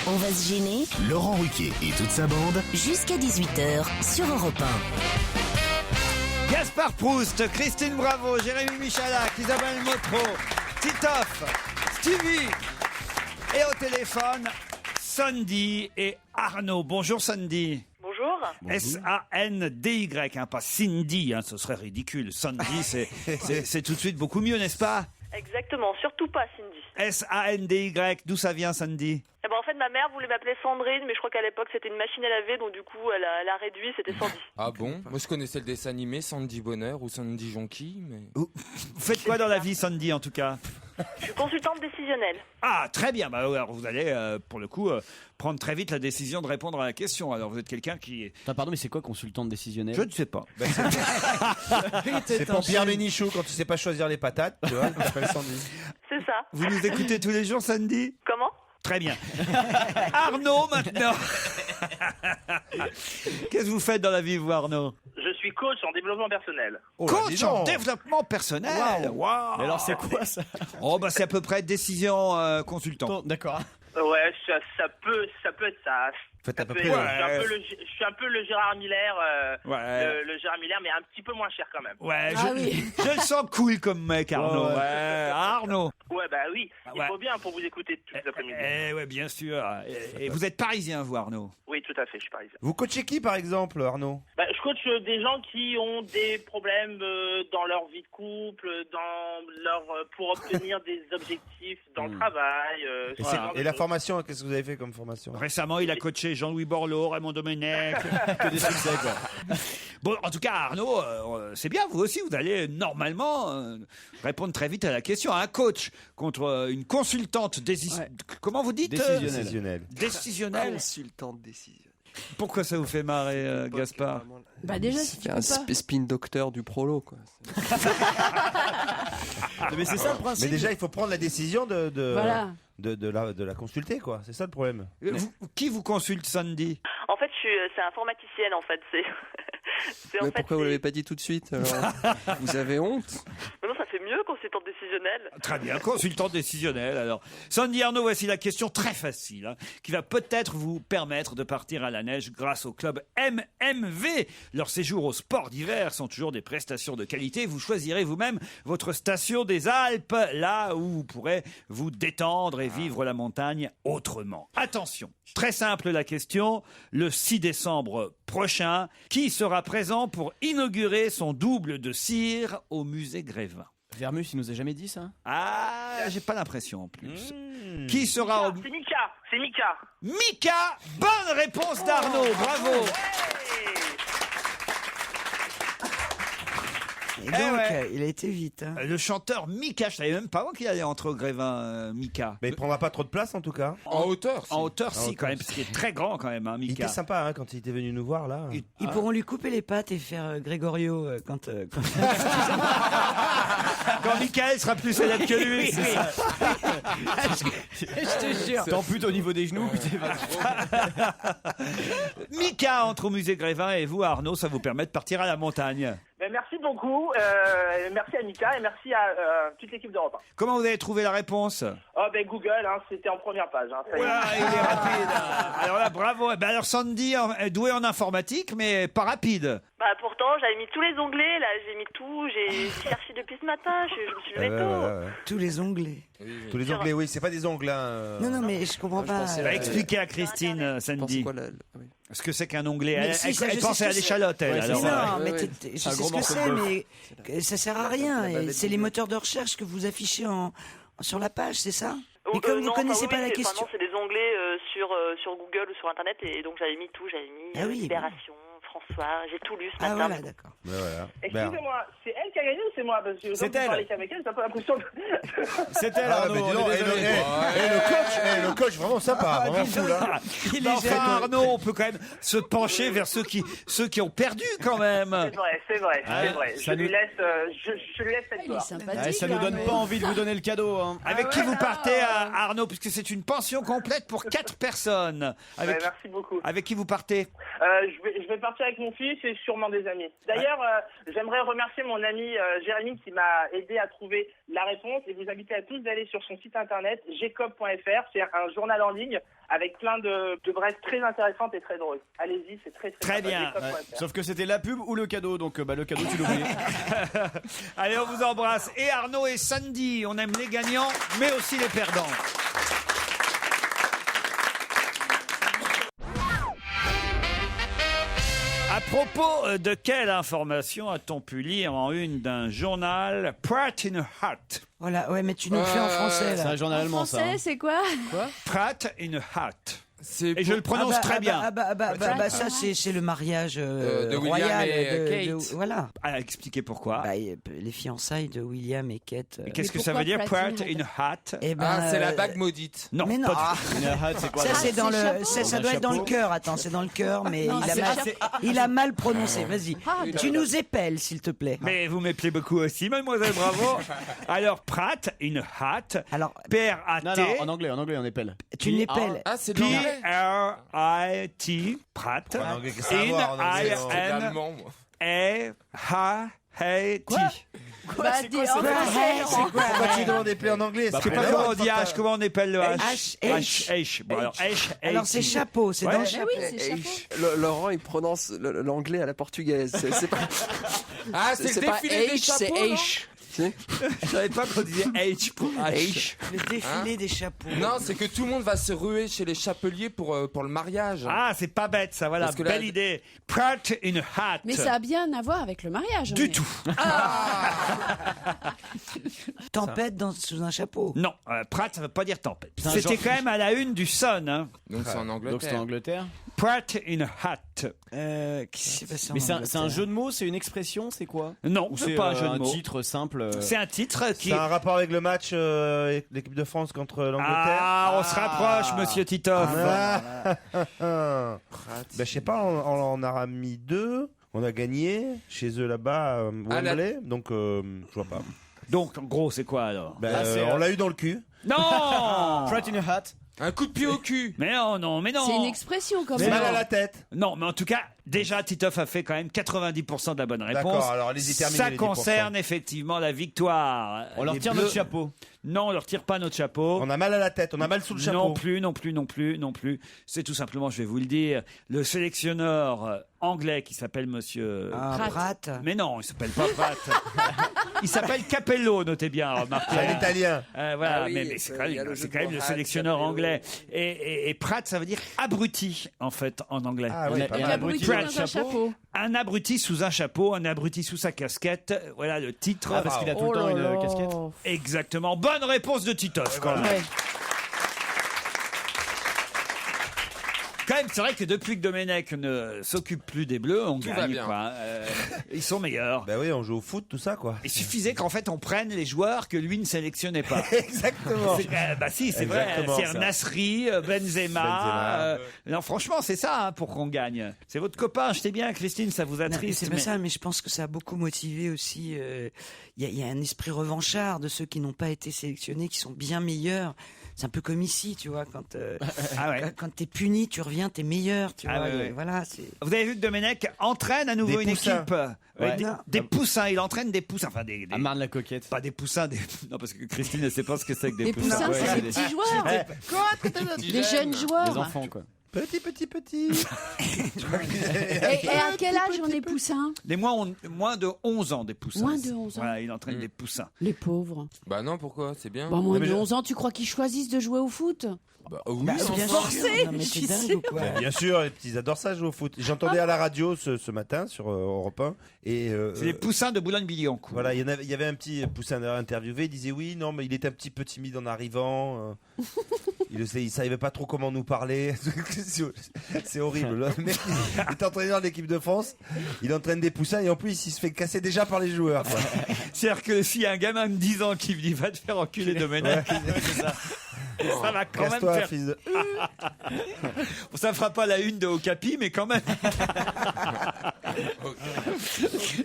On va se gêner Laurent Ruquier et toute sa bande. jusqu'à 18h sur Europe 1. Gaspard Proust, Christine Bravo, Jérémy Michalak, Isabelle Motro, Titoff, Stevie. Et au téléphone, Sandy et Arnaud. Bonjour Sandy. Bonjour. S-A-N-D-Y, pas Cindy, ce serait ridicule. Sandy, c'est tout de suite beaucoup mieux, n'est-ce pas? Exactement, surtout pas Cindy. S-A-N-D-Y, d'où ça vient Sandy? Eh ben, en fait, ma mère voulait m'appeler Sandrine, mais je crois qu'à l'époque c'était une machine à laver, donc du coup elle a réduit, c'était Sandy. Ah bon? Moi je connaissais le dessin animé Sandy Bonheur ou Sandy Jonquille, mais... Vous faites quoi dans la vie Sandy en tout cas? Je suis consultante décisionnelle. Ah très bien, bah, alors vous allez pour le coup prendre très vite la décision de répondre à la question. Alors vous êtes quelqu'un qui... Pardon, mais c'est quoi consultante décisionnelle? Je ne sais pas. C'est pour Pierre Bénichou quand tu sais pas choisir les patates, tu vois, tu t'appelles Sandy. C'est ça. Vous nous écoutez tous les jours Sandy? Comment? Très bien. Arnaud maintenant. Qu'est-ce que vous faites dans la vie vous Arnaud? Je suis coach en développement personnel. Coach en développement personnel. Waouh. Mais alors c'est quoi ça? Oh bah c'est à peu près décision consultant. D'accord. Ouais, ça peut être ça. Faites à peu près. Je suis un peu le Gérard Miller, Ouais. le Gérard Miller, mais un petit peu moins cher quand même. Ouais, je le sens cool comme mec, Arnaud. Ouais, Arnaud. Ouais, bah oui, il faut bien pour vous écouter tout l'après-midi. Ouais, bien sûr. Et vous êtes parisien, vous, Arnaud? Oui, tout à fait, je suis parisien. Vous coachez qui, par exemple, Arnaud? Je coach des gens qui ont des problèmes dans leur vie de couple, pour obtenir des objectifs dans le travail. Et la formation, qu'est-ce que vous avez fait comme formation? Récemment, il a coaché Jean-Louis Borloo, Raymond Domenech. Que des succès, quoi. Bon, en tout cas, Arnaud, c'est bien, vous aussi, vous allez normalement répondre très vite à la question. Un coach contre une consultante comment vous dites? Décisionnelle. Décisionnelle. Consultante décisionnelle. Pourquoi ça vous fait marrer, Gaspard? Bah déjà, si tu peux pas. Spin docteur du prolo, quoi. Mais c'est ça le principe. Mais déjà, il faut prendre la décision Voilà. de la consulter, quoi. C'est ça le problème. Qui vous consulte, Sandy? En fait, c'est informaticienne, en fait. Mais pourquoi vous l'avez pas dit tout de suite alors? Vous avez honte? Mais non, ça fait mieux, consultante décisionnelle. Très bien, consultant décisionnel. Alors, Sandy Arnaud, voici la question très facile, qui va peut-être vous permettre de partir à la neige grâce au club MMV. Leurs séjours au sport d'hiver sont toujours des prestations de qualité. Vous choisirez vous-même votre station des Alpes, là où vous pourrez vous détendre et vivre la montagne autrement. Attention, très simple la question. Le 6 décembre prochain, qui sera présent pour inaugurer son double de cire au musée Grévin? Vermus, il nous a jamais dit ça? Ah, j'ai pas l'impression en plus. Qui sera C'est Mika. C'est Mika. Mika, bonne réponse d'Arnaud, bravo. Et donc, il a été vite. Le chanteur Mika, je savais même pas moi qu'il allait entre Grévin, Mika. Mais il prendra pas trop de place, en tout cas. En hauteur, si. En hauteur, si, quand même, parce qu'il est très grand, quand même, Mika. Il était sympa, quand il était venu nous voir, là. Ils pourront lui couper les pattes et faire Grégorio quand... Quand Michael sera plus célèbre que lui. C'est ça. Je te jure. T'amputes au niveau des genoux. Mika entre au musée Grévin et vous, Arnaud, ça vous permet de partir à la montagne. Merci beaucoup. Merci à Mika et merci à toute l'équipe d'Europe 1. Comment vous avez trouvé la réponse? Google, c'était en première page. Ça y est. Voilà, il est rapide. Alors là, bravo. Alors Sandy est douée en informatique, mais pas rapide. Bah pourtant, j'avais mis tous les onglets, là, j'ai mis tout, j'ai cherché depuis ce matin, je me suis levé tôt. Tous les onglets. Tous les onglets, oui, c'est pas des ongles. Non, mais je comprends pas. Expliquez à Christine, Sandy. Ce que c'est qu'un onglet. Elle pensait à l'échalote, elle. Alors, non, mais je sais ce que c'est, mais ça sert à rien. C'est les moteurs de recherche que vous affichez sur la page, c'est ça? Mais comme vous ne connaissez pas la question. Non, c'est des onglets sur Google ou sur Internet, et donc j'avais mis tout, j'avais mis Libération, François, j'ai tout lu ce matin. Ah voilà, d'accord. Excusez-moi, c'est elle qui a gagné ou c'est moi? Parce que c'est elle. Avec elle, t'as pas l'impression de... C'est elle, Arnaud. Le coach, vraiment sympa, vraiment fou, là. Enfin, Arnaud, on peut quand même se pencher vers ceux qui ont perdu, quand même. C'est vrai. Je lui laisse cette gloire. Ça nous donne pas envie de vous donner le cadeau. Avec qui vous partez, Arnaud, puisque c'est une pension complète pour 4 personnes. Merci beaucoup. Avec qui vous partez? Je vais partir avec mon fils et sûrement des amis. D'ailleurs, j'aimerais remercier mon ami Jérémy qui m'a aidé à trouver la réponse et vous inviter à tous d'aller sur son site internet gcob.fr. C'est un journal en ligne avec plein de brèves très intéressantes et très drôles. Allez-y, c'est très bien. Sauf que c'était la pub ou le cadeau, donc le cadeau tu l'oublies. Allez, on vous embrasse. Et Arnaud et Sandy, on aime les gagnants, mais aussi les perdants. À propos de quelle information a-t-on pu lire en une d'un journal Pratt in a Hat? Voilà, ouais, mais tu nous le fais en français, là. C'est un journal allemand, ça. En français, c'est quoi? Pratt in a Hat. Et je le prononce très bien. Ça, c'est le mariage de royal William et Kate. voilà. Expliquez pourquoi. Les fiançailles de William et Kate. Et qu'est-ce que ça veut dire, Pratt in a Hat? C'est la bague maudite. Non, mais non. C'est quoi? Ça, c'est dans le. Ça doit être dans le cœur. Attends, c'est dans le cœur, mais il a mal prononcé. Vas-y. Tu nous épelles, s'il te plaît. Mais vous m'appelez beaucoup aussi, mademoiselle, bravo. Alors, Pratt in a Hat. Alors, P-R-A-T. Non, en anglais, on épelle. Tu l'épelles. Ah, c'est de l'anglais. P-R-I-T, Pratt. En anglais, qu'est-ce que ça va avoir en anglais? C'est de l'allemand, moi. Pourquoi tu demandes des plaies en anglais? Je sais pas comment on dit H, comment on appelle le H. H. Bon, alors H. Alors c'est chapeau, c'est dans le chapeau. Laurent, il prononce l'anglais à la portugaise. C'est pas. Ah, c'est le défilé des chapeaux. C'est H. Je savais pas qu'on disait H pour H. Le défilé des chapeaux. Non, c'est que tout le monde va se ruer chez les chapeliers pour le mariage. Ah, c'est pas bête, ça, voilà. Belle idée. Pratt in hat. Mais ça a bien à voir avec le mariage. Du tout. Tempête sous un chapeau. Non, Pratt, ça veut pas dire tempête. C'était quand même à la une du Sun. Hein. Donc c'est en Angleterre. Pratt in hat. Qu'est-ce qui s'est passé en Mais c'est Angleterre un jeu de mots, c'est une expression, c'est quoi? Non, Ou c'est pas un jeu de un mots. titre simple. C'est un titre qui. C'est un rapport avec le match l'équipe de France contre l'Angleterre. Ah, on se rapproche, monsieur Titoff. Ben, je sais pas, on en a mis 2. On a gagné chez eux là-bas, Wembley. Donc, je vois pas. Donc, en gros, c'est quoi alors? On l'a eu dans le cul. Non. Pratt in a hat. Un coup de pied au cul. Mais non. C'est une expression quand Mais même. mal à la tête. Non, mais en tout cas, déjà, Titoff a fait quand même 90% de la bonne réponse. D'accord, alors allez-y, terminez Ça les 10%. concerne effectivement la victoire. On leur Les tire Bleus. notre chapeau. Non, on leur tire pas notre chapeau. On a mal à la tête, on a mal sous le chapeau. Non plus. C'est tout simplement, je vais vous le dire, le sélectionneur anglais qui s'appelle monsieur... Pratt. Mais non, il s'appelle pas Pratt. Il s'appelle Capello, notez bien, remarquez. C'est l'italien. Voilà, Ah oui, mais c'est quand il y a même, le jeu c'est de quand même mots. le Pratt, sélectionneur Capello. anglais. Et Pratt, ça veut dire abruti, en fait, en anglais. Ah oui, pas Et mal. un Abruti Pratt, dans un chapeau. Un abruti sous un chapeau, un abruti sous sa casquette. Voilà le titre. Ah, parce qu'il a tout le temps une casquette. Exactement. Bonne réponse de Titoff, quand même. Ouais. Quand même, c'est vrai que depuis que Domenech ne s'occupe plus des Bleus, on Tout va gagne, bien. quoi. Ils sont meilleurs. Bah oui, on joue au foot, tout ça, quoi. Il suffisait qu'en fait on prenne les joueurs que lui ne sélectionnait pas. Exactement. Bah si, c'est vrai. Exactement, C'est ça. Nasri, Benzema. Non, franchement, c'est ça pour qu'on gagne. C'est votre copain. Je sais bien, Christine, ça vous Non, attriste. c'est pas ça, mais je pense que ça a beaucoup motivé aussi. Il y a un esprit revanchard de ceux qui n'ont pas été sélectionnés, qui sont bien meilleurs. C'est un peu comme ici, tu vois, quand quand t'es puni, tu reviens, t'es meilleur, tu vois. ouais. Voilà. Vous avez vu que Domenech entraîne à nouveau Des une poussins. équipe. Ouais. Des poussins. Il entraîne des poussins. Enfin, des À Marne la coquette. pas des poussins. Non, parce que Christine ne sait pas ce que c'est que des Les poussins. poussins, c'est des petits joueurs. Des jeunes Des joueurs. enfants, quoi. Petit. Et à quel âge on est poussins? Les moins de 11 ans, des poussins. Moins de 11 ans. Voilà, il entraîne des poussins. Les pauvres. Bah non, pourquoi? C'est bien. Bon, moins de 11 ans, tu crois qu'ils choisissent de jouer au foot? Bah oui, Bien enfin. forcé. Non, mais je t'es suis dingue ou quoi? Bien sûr, ils adorent ça, jouer au foot. J'entendais à la radio ce matin sur Europe 1. Et, C'est les poussins de Boulogne-Billancourt. voilà, il y avait un petit poussin interviewé. Il disait oui, non, mais il était un petit peu timide en arrivant. Il savait pas trop comment nous parler. C'est horrible. Le mec, il est entraîneur de l'équipe de France. Il entraîne des poussins et en plus, il se fait casser déjà par les joueurs. quoi. C'est-à-dire que s'il y a un gamin de 10 ans qui me dit va te faire enculer Domenech, ça va quand même Casse-toi, faire. fils de... Ça fera pas la une de Okapi, mais quand même.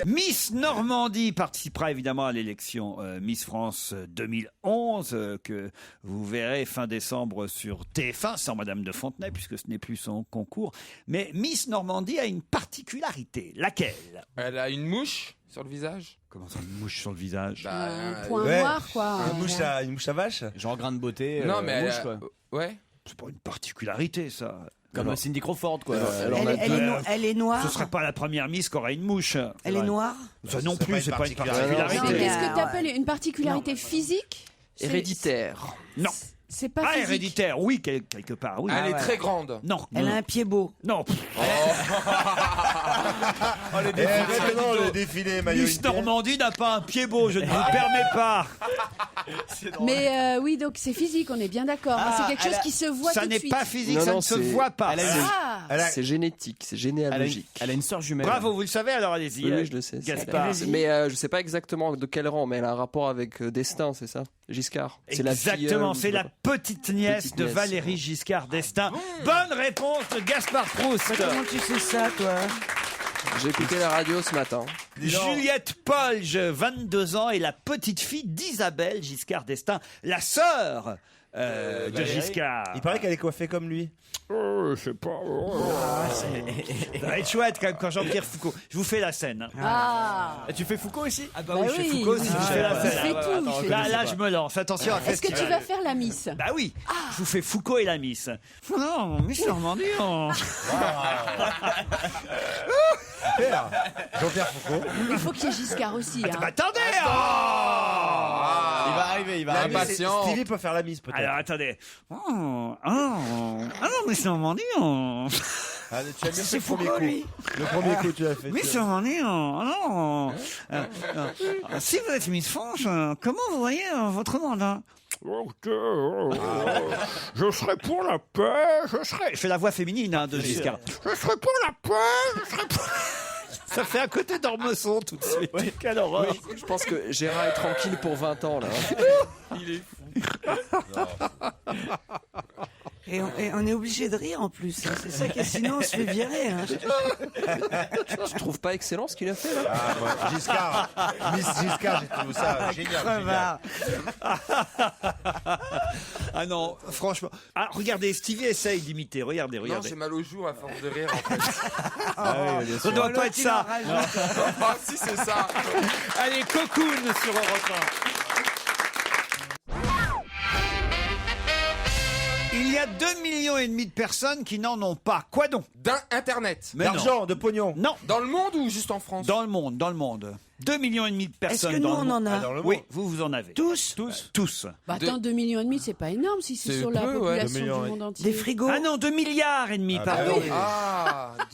Miss Normandie participera évidemment à l'élection Miss France 2011 que vous verrez fin décembre sur TF1 sans Madame de Fontenay puisque ce n'est plus son concours. Mais Miss Normandie a une particularité. Laquelle? Elle a une mouche sur le visage. Comment ça, une mouche sur le visage? Un point ouais. noir, quoi. Une mouche à vache. Genre grain de beauté. Non, mais mouche, elle a- quoi. Ouais. C'est pas une particularité, ça. Comme Cindy Crawford, quoi. Elle est noire. Ce serait pas la première Miss qui aurait une mouche. Elle est noire. Ça non c'est plus, pas c'est une pas une particularité. particularité. Non, mais qu'est-ce que Ouais. tu appelles une particularité physique? C'est- Héréditaire. Non. C'est pas Ah, physique. héréditaire, oui, quelque part, oui. Elle est très grande. Non. Elle a un pied beau. Non. Et maintenant, le défilé maillot. Miss Normandie n'a pas un pied beau, je ne vous le permets pas. Mais oui, donc c'est physique, on est bien d'accord. C'est quelque chose qui se voit Ça tout de n'est suite. pas physique, Non, ça non, ne se c'est- voit pas. C'est génétique, c'est généalogique. Elle a une sœur jumelle. Bravo, vous le savez, alors allez-y. Oui, je le sais. Gaspard. Mais je sais pas exactement de quel rang, mais elle a un rapport avec Destin, c'est ça? Giscard. C'est la Exactement, filleule, c'est la petite nièce de Valérie Giscard d'Estaing. Bonne réponse de Gaspard Proust. Comment tu sais ça, toi? J'ai écouté la radio ce matin. Juliette Polge, 22 ans, est la petite fille d'Isabelle Giscard d'Estaing, la sœur de Giscard. Il paraît qu'elle est coiffée comme lui. Je sais pas. Ça va être chouette quand même quand Jean-Pierre Foucault. Je vous fais la scène. Et tu fais Foucault aussi? Ah bah oui, je fais Foucault aussi. Je fais la scène. Là, je me lance. Attention à Est-ce que tu vas faire la Miss? Bah oui. Je vous fais Foucault et la Miss. Non, Miss Normandie. Jean-Pierre Foucault. Il faut qu'il y ait Giscard aussi. Hein. Attendez. Il va arriver. Impatient. Stevie peut faire la mise peut-être. Alors attendez. Non, Miss Normandie. Tu as bien fait le premier coup. Le premier coup, tu l'as fait. Miss Normandie. Non. Si vous êtes Miss France, comment vous voyez votre mandat? Je serais pour la paix, Je fais la voix féminine de Giscard. Je serais pour la paix, Ça fait à côté d'Ormesson tout de suite. Quelle horreur. Oui, je pense que Gérard est tranquille pour 20 ans là. Il est fou. Et on est obligé de rire en plus. Hein. C'est ça que sinon on se fait virer. Hein. Tu trouves pas excellent ce qu'il a fait là? Moi, Giscard, Miss Giscard, j'ai trouvé ça génial. Ah non, franchement. Ah, regardez, Stevie essaye d'imiter. Regardez. Non, j'ai mal aux joues à force de rire en fait. Ça ne doit pas être ça. Ah si, c'est ça. Allez, Cocoon sur Europe 1. Il y a 2,5 millions de personnes qui n'en ont pas. Quoi donc? Internet. D'argent, de pognon. Non. Dans le monde ou juste en France? Dans le monde. 2,5 millions de personnes. Est-ce que nous on en a? Oui, vous en avez. Tous. Bah attends, 2,5 millions, c'est pas énorme si c'est sur la population du monde entier. Des frigos. Ah non, 2,5 milliards, pardon.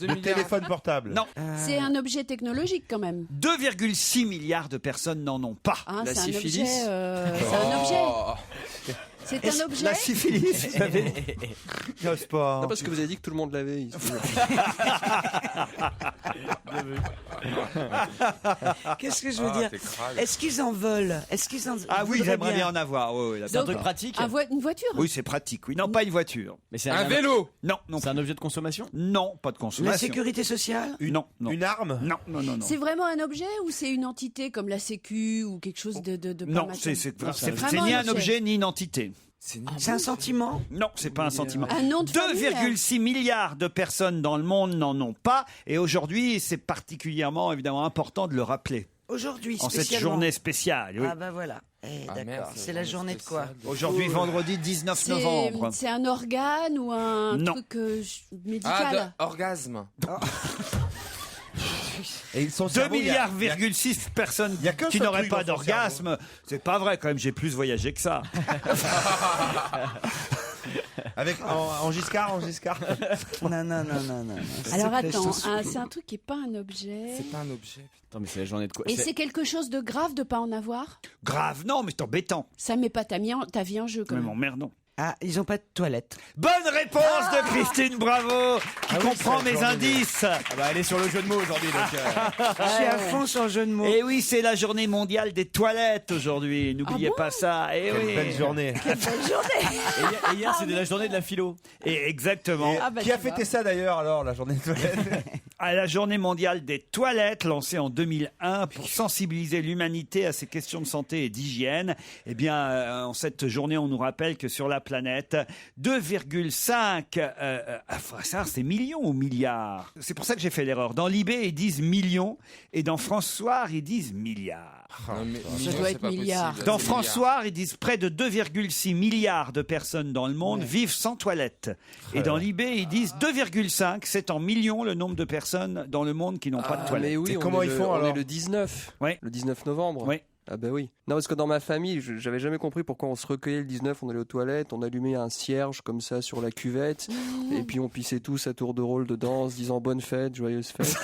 Le téléphone portable. Non. C'est un objet technologique quand même. 2,6 milliards de personnes n'en ont pas. Ah, La c'est un syphilis. objet. C'est un objet. C'est un objet. La syphilis, vous savez. N'ose pas. Non, parce que vous avez dit que tout le monde l'avait. Qu'est-ce que je veux dire? Est-ce qu'ils en veulent? Ah oui, j'aimerais bien en avoir. Oui, c'est un truc pratique. Une voiture? Oui, c'est pratique. Oui, non, pas une voiture. Mais c'est un vélo. Non. C'est un objet de consommation? Non, pas de consommation. La sécurité sociale? Non. Une arme? Non. C'est vraiment un objet ou c'est une entité comme la Sécu ou quelque chose de Non, pas c'est vraiment ni un objet ni une entité. C'est un sentiment? Non, c'est pas un sentiment. Un nom de famille? 2,6 milliards de personnes dans le monde n'en ont pas. Et aujourd'hui, c'est particulièrement, évidemment, important de le rappeler. Aujourd'hui, En spécialement. cette journée spéciale. Oui. Ah bah voilà. D'accord. C'est la journée de quoi? Aujourd'hui, vendredi 19 novembre. C'est un organe ou un truc médical? Orgasme. Et ils sont 2,6 milliards personnes qui n'auraient pas d'orgasme. C'est pas vrai, quand même, j'ai plus voyagé que ça. En Giscard Non. Alors attends, c'est un truc qui est pas un objet. C'est pas un objet. Attends, mais c'est la journée de quoi? Et c'est quelque chose de grave de pas en avoir? Grave, non, mais c'est embêtant. Ça met pas ta vie en jeu quand Mais même. m'emmerdons. Ah, ils ont pas de toilette. Bonne réponse de Christine Bravo, qui comprend mes indices. Ah bah, elle est sur le jeu de mots aujourd'hui. Donc, Je suis à fond sur le jeu de mots. Et oui, c'est la journée mondiale des toilettes aujourd'hui. N'oubliez pas ça. Et oui. Belle journée. Quelle belle journée. Et hier, c'était la journée de la philo. Et exactement. Qui a fêté ça d'ailleurs alors, la journée de toilette? À la journée mondiale des toilettes, lancée en 2001 pour sensibiliser l'humanité à ces questions de santé et d'hygiène. Eh bien, en cette journée, on nous rappelle que sur la planète, 2,5, faut savoir, c'est millions ou milliards. C'est pour ça que j'ai fait l'erreur. Dans Libé, ils disent millions, et dans François, ils disent milliards. Ça doit être milliards. Dans François, ils disent près de 2,6 milliards de personnes dans le monde vivent sans toilette. Et dans Libé, ils disent 2,5, c'est en millions le nombre de personnes dans le monde qui n'ont pas de toilette. Mais oui, comment ils font alors? On est le 19. Oui. Le 19 novembre. Oui. Ah bah oui. Non, parce que dans ma famille, j'avais jamais compris pourquoi on se recueillait le 19, on allait aux toilettes, on allumait un cierge comme ça sur la cuvette, et puis on pissait tous à tour de rôle dedans, en se disant bonne fête, joyeuse fête,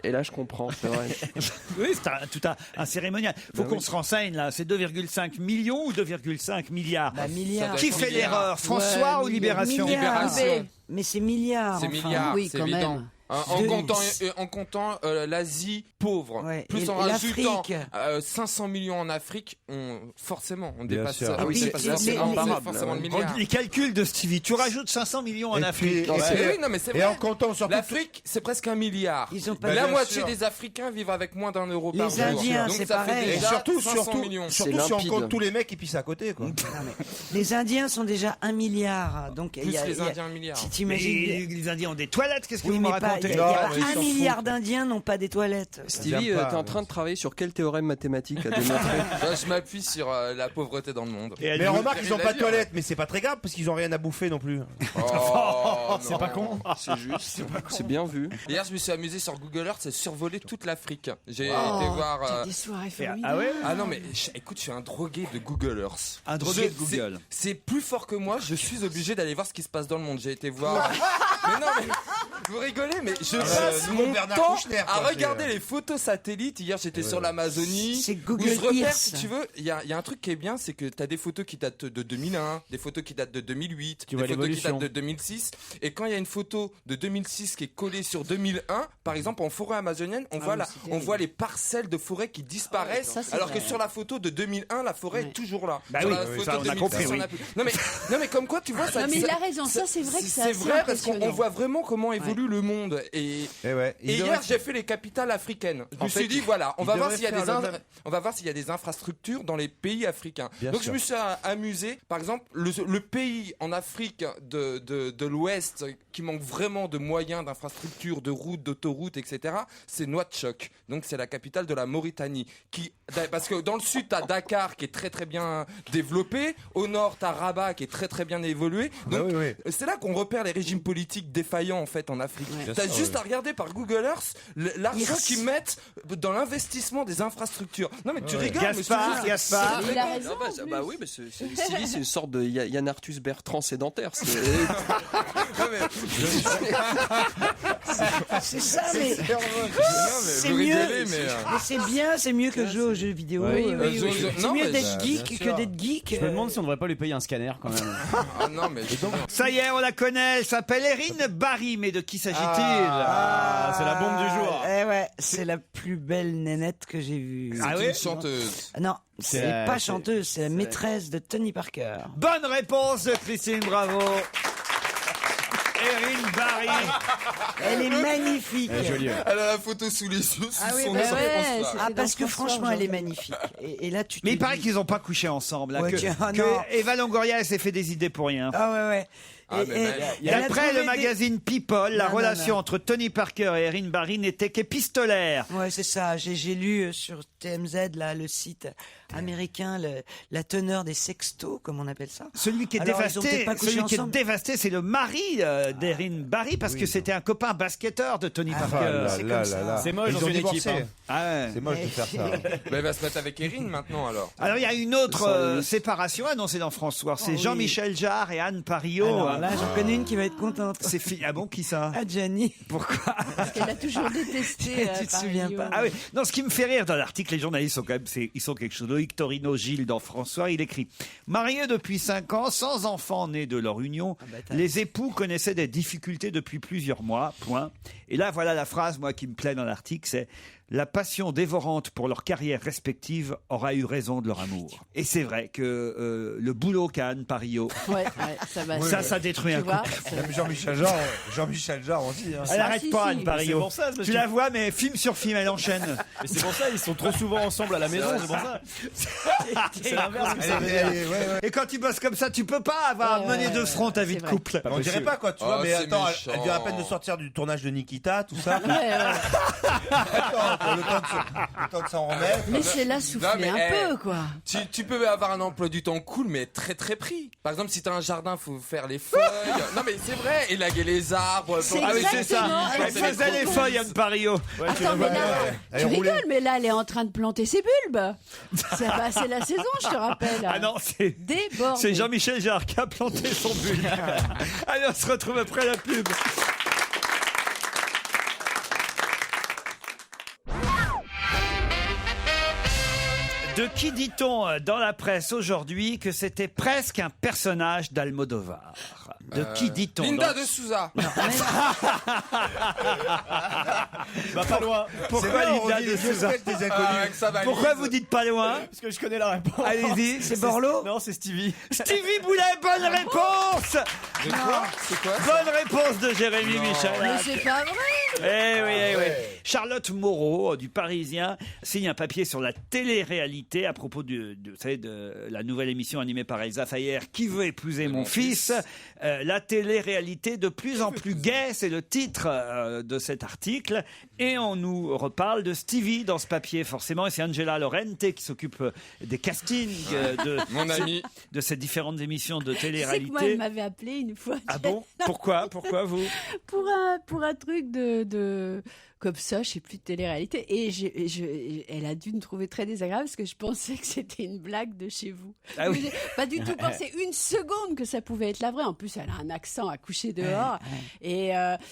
et là je comprends, c'est vrai. Oui, c'est tout un cérémonial. Faut qu'on se renseigne là, c'est 2,5 millions ou 2,5 milliards? Milliards. Qui fait l'erreur, François ou Libération? Milliards. Libération. Mais c'est milliards. C'est enfin. milliards, oui, c'est quand évident. même. En comptant l'Asie pauvre, plus en rajoutant 500 millions en Afrique, forcément, on dépasse forcément le milliard. Les calculs de Stevie, tu rajoutes 500 millions en Afrique. Et en comptant surtout l'Afrique, c'est presque 1 milliard. La moitié des Africains vivent avec moins d'1 euro par jour. Les Indiens, c'est pareil. Et surtout si on compte tous les mecs qui pissent à côté. Les Indiens sont déjà 1 milliard. Donc les Indiens 1 milliard. Si t'imagines, les Indiens ont des toilettes, qu'est-ce que vous me racontez? Il y a 1 milliard d'Indiens n'ont pas des toilettes. Stevie, t'es en train de travailler sur quel théorème mathématique à démontrer? Je m'appuie sur la pauvreté dans le monde. Mais remarque, ils n'ont pas de toilettes, mais c'est pas très grave parce qu'ils ont rien à bouffer non plus. C'est pas con. C'est juste. C'est bien vu. Hier, je me suis amusé sur Google Earth, c'est survoler toute l'Afrique. J'ai été voir. T'as des soirées formidables. Ah ouais? Ah non, mais écoute, je suis un drogué de Google Earth. Un drogué de Google. C'est plus fort que moi, je suis obligé d'aller voir ce qui se passe dans le monde. J'ai été voir. Mais non, mais vous rigolez, mais je passe mon temps à regarder les photos satellites. Hier, j'étais sur l'Amazonie. C'est Google où je repère, Earth. si tu veux, il y a un truc qui est bien, c'est que t'as des photos qui datent de 2001, des photos qui datent de 2008, des photos qui datent de 2006. Et quand il y a une photo de 2006 qui est collée sur 2001, par exemple en forêt amazonienne, on voit les parcelles de forêt qui disparaissent, alors que sur la photo de 2001, la forêt est toujours là. Bah sur oui, la photo ça, on a 2006, compris, oui. Non mais comme quoi, tu vois ça. Non mais il a raison, ça c'est vrai que c'est vrai parce qu'on voit vraiment comment évolue le monde. Et hier, j'ai fait les capitales africaines. Je me suis dit voilà, on va voir s'il y a des infrastructures dans les pays africains. Donc je me suis amusé. Par exemple, le pays en Afrique de l'Ouest qui manque vraiment de moyens, d'infrastructures, de routes, d'autoroutes, etc. C'est Nouakchott. Donc c'est la capitale de la Mauritanie. Parce que dans le sud, t'as Dakar qui est très très bien développé. Au nord, t'as Rabat qui est très très bien évolué. Donc c'est là qu'on repère les régimes politiques défaillants en fait en Afrique. T'as juste à regarder par Google Earth l'argent qu'ils mettent dans l'investissement des infrastructures. Non mais tu rigoles, Gaspard. Il a raison. Bah oui, mais Stevie, c'est une sorte de Yann Arthus Bertrand sédentaire. C'est ça, mais c'est mieux. Mais c'est bien, c'est mieux que jouer aux jeux vidéo. C'est mieux d'être geek que d'être geek. Je me demande si on devrait pas lui payer un scanner quand même. Non mais ça y est, on la connaît. Elle s'appelle Erin Barry. Mais de qui s'agit-il? C'est la bombe du jour. C'est la plus belle nénette que j'ai vue. C'est une chanteuse. Non, c'est pas chanteuse, c'est la maîtresse de Tony Parker. Bonne réponse de Christine, bravo. Erin Barry. Elle est magnifique. Elle a la photo sous les yeux. Parce que franchement, elle est magnifique. Et là, mais il paraît qu'ils n'ont pas couché ensemble. Là, que Eva Longoria s'est fait des idées pour rien. D'après le magazine People, la relation entre Tony Parker et Erin Barry n'était qu'épistolaire. Ouais, c'est ça. J'ai lu sur TMZ, là, le site américain, la teneur des sextos, comme on appelle ça. Celui qui est dévasté, c'est le mari d'Erin Barry, parce que c'était un copain basketteur de Tony Parker. C'est comme ça. C'est moche dans une équipe. C'est moche de faire ça. Elle va se mettre avec Erin maintenant alors. Alors il y a une autre séparation annoncée dans France Soir. C'est Jean-Michel Jarre et Anne Parillaud. Alors là, j'en connais une qui va être contente. Ah bon, qui ça? Gianni. Pourquoi? Parce qu'elle a toujours détesté. Tu te souviens pas? Ah oui. Non, ce qui me fait rire dans l'article, les journalistes sont quand même, ils sont quelque chose. Loïc Torino Gilles dans François, il écrit: mariés depuis 5 ans, sans enfants nés de leur union, les époux connaissaient des difficultés depuis plusieurs mois. Point. Et là, voilà la phrase, moi, qui me plaît dans l'article, c'est: la passion dévorante pour leur carrière respective aura eu raison de leur amour. Et c'est vrai que le boulot qu'a Anne Parillaud, ça détruit un couple. Même Jean-Michel Jarre aussi. Elle n'arrête pas, Anne Parillaud. Tu la vois, mais film sur film, elle enchaîne. Mais c'est pour ça, ils sont trop souvent ensemble à la maison, c'est pour ça. C'est l'inverse. Et quand tu bosses comme ça, tu peux pas avoir mené de front ta vie de couple. On dirait pas quoi, tu vois, mais attends, elle vient à peine de sortir du tournage de Nikita, tout ça. Le temps de s'en remettre. Laissez-la souffler un peu, quoi. Tu peux avoir un emploi du temps cool, mais très très pris. Par exemple, si t'as un jardin, faut faire les feuilles. Non, mais c'est vrai, élaguer les arbres. C'est ça. Elle faisait les feuilles, Anne Parillaud. Attends, mais là, tu rigoles, mais là, elle est en train de planter ses bulbes. C'est la saison, je te rappelle. Ah non, c'est Jean-Michel Jarre qui a planté son bulbe. Allez, on se retrouve après la pub. De qui dit-on dans la presse aujourd'hui que c'était presque un personnage d'Almodovar? De qui dit-on? Linda de Souza. Bah pas loin. Pourquoi Linda de Souza? Pourquoi vous dites pas loin? Parce que je connais la réponse. Allez-y, c'est Borloo? Non, c'est Stevie. Stevie Boulet, bonne réponse. De quoi? C'est quoi? Bonne réponse de Jérémy Michalak. Mais c'est pas vrai. Oui. Charlotte Moreau du Parisien signe un papier sur la télé-réalité à propos de la nouvelle émission animée par Elsa Fayer, Qui veut épouser mon fils. La télé-réalité de plus en plus gaie, c'est le titre de cet article. Et on nous reparle de Stevie dans ce papier, forcément. Et c'est Angela Laurente qui s'occupe des castings Mon ami. de ces différentes émissions de Tu sais que télé-réalité. moi, elle m'avait appelé une fois. Ah bon? Pourquoi vous? Pour un truc de comme ça, je sais plus, de télé-réalité. Et elle a dû me trouver très désagréable parce que je pensais que c'était une blague de chez vous. Ah oui. Pas du tout pensé une seconde que ça pouvait être la vraie. En plus, elle a un accent à coucher dehors. Et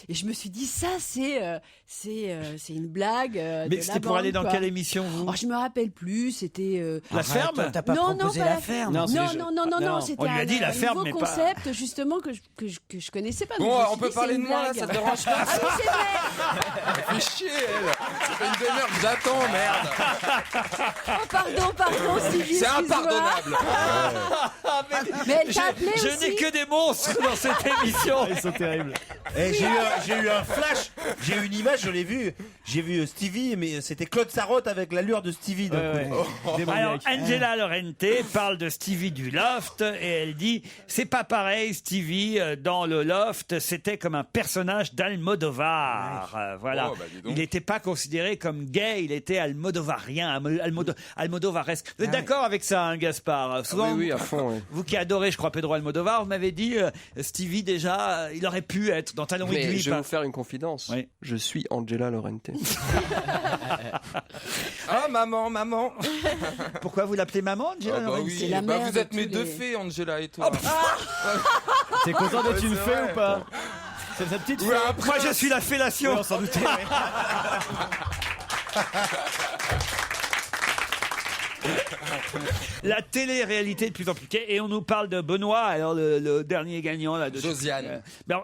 je me suis dit, ça, c'est une blague. Mais c'était pour aller dans quelle émission, vous? Je me rappelle plus. C'était La ferme? T'as pas proposé la ferme? Non. C'était On lui a dit la ferme, mais nouveau pas. concept justement que je connaissais pas. Bon, Donc, je me on suis peut dit, parler c'est de une moi, là, blague. ça te dérange pas? Ah oui, c'est vrai. Fais chier, elle. Ça fait une demi-heure que j'attends, merde. Oh, pardon, Sylvie. C'est excuse-moi. impardonnable. Mais elle t'a appelé Je aussi. n'ai que des monstres dans cette émission. Ils sont terribles. J'ai eu un flash, j'ai eu une image, je l'ai vu. J'ai vu Stevie, mais c'était Claude Sarraute avec l'allure de Stevie. Ouais. Alors, Angela Laurente parle de Stevie du Loft et elle dit c'est pas pareil, Stevie dans le Loft, c'était comme un personnage d'Almodovar. Voilà. Oh, bah, dis donc. Il n'était pas considéré comme gay, il était almodovarien, almodovaresque. Vous êtes d'accord avec ça, hein, Gaspard? Souvent, Oui, à fond. Oui. vous qui adorez, je crois, Pedro Almodovar, vous m'avez dit Stevie déjà, il aurait pu être dans Talon Mais Aiguille. je vais vous faire une confidence. Oui. Je suis Angela Laurente. Ah, maman. Pourquoi vous l'appelez maman, Angela Ah, bah Laurente? oui. C'est la mère Vous de êtes mes tous deux les- fées, Angela et toi. T'es content d'être une c'est fée vrai. ou pas? C'est sa petite fée. Moi, je suis la fellation. Oui, on s'en doutait. Ouais. La télé-réalité de plus en plus gaie. Et on nous parle de Benoît, alors le dernier gagnant là. Josiane.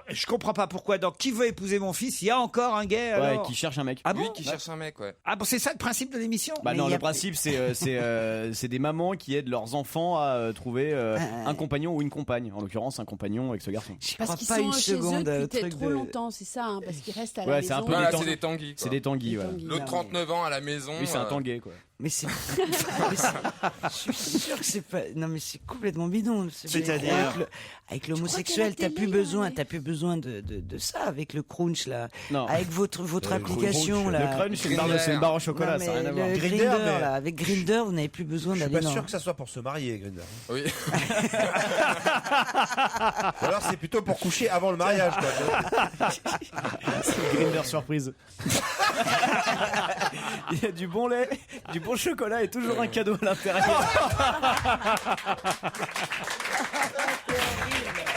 Je comprends pas pourquoi. Dans Qui veut épouser mon fils, il y a encore un gay. Ouais, alors qui cherche un mec. Ah Lui bon? qui cherche un mec, ouais. Ah bon, c'est ça le principe de l'émission? Bah Mais non, il y le a- principe c'est des mamans qui aident leurs enfants à trouver un compagnon ou une compagne. En l'occurrence, un compagnon avec ce garçon. Je Parce crois qu'ils pas sont une chez eux seconde depuis truc trop de... longtemps, c'est ça, hein, parce qu'ils restent à la Ouais, maison. c'est un peu Voilà, des c'est tanguis. des tanguis. C'est des tanguis, ouais. tanguis. L'autre 39 ans à la maison. Lui, c'est un tanguay, quoi. Mais c'est... je suis sûr que c'est pas... Non, mais c'est complètement bidon. C'est-à-dire avec l'homosexuel, Je crois qu'il y a la télé, t'as plus besoin de ça avec le crunch, là. Non. Avec votre application, là. Le crunch, c'est une barre au chocolat, Non, ça n'a rien à mais voir. le Grindr, Grindr, mais- là. Avec Grindr, vous n'avez plus besoin Je suis d'aller pas dans... sûr que ça soit pour se marier, Grindr. Oui. Ou alors c'est plutôt pour coucher avant le mariage, quoi. C'est Grindr surprise. Il y a du bon lait, du bon chocolat et toujours un cadeau à l'intérieur.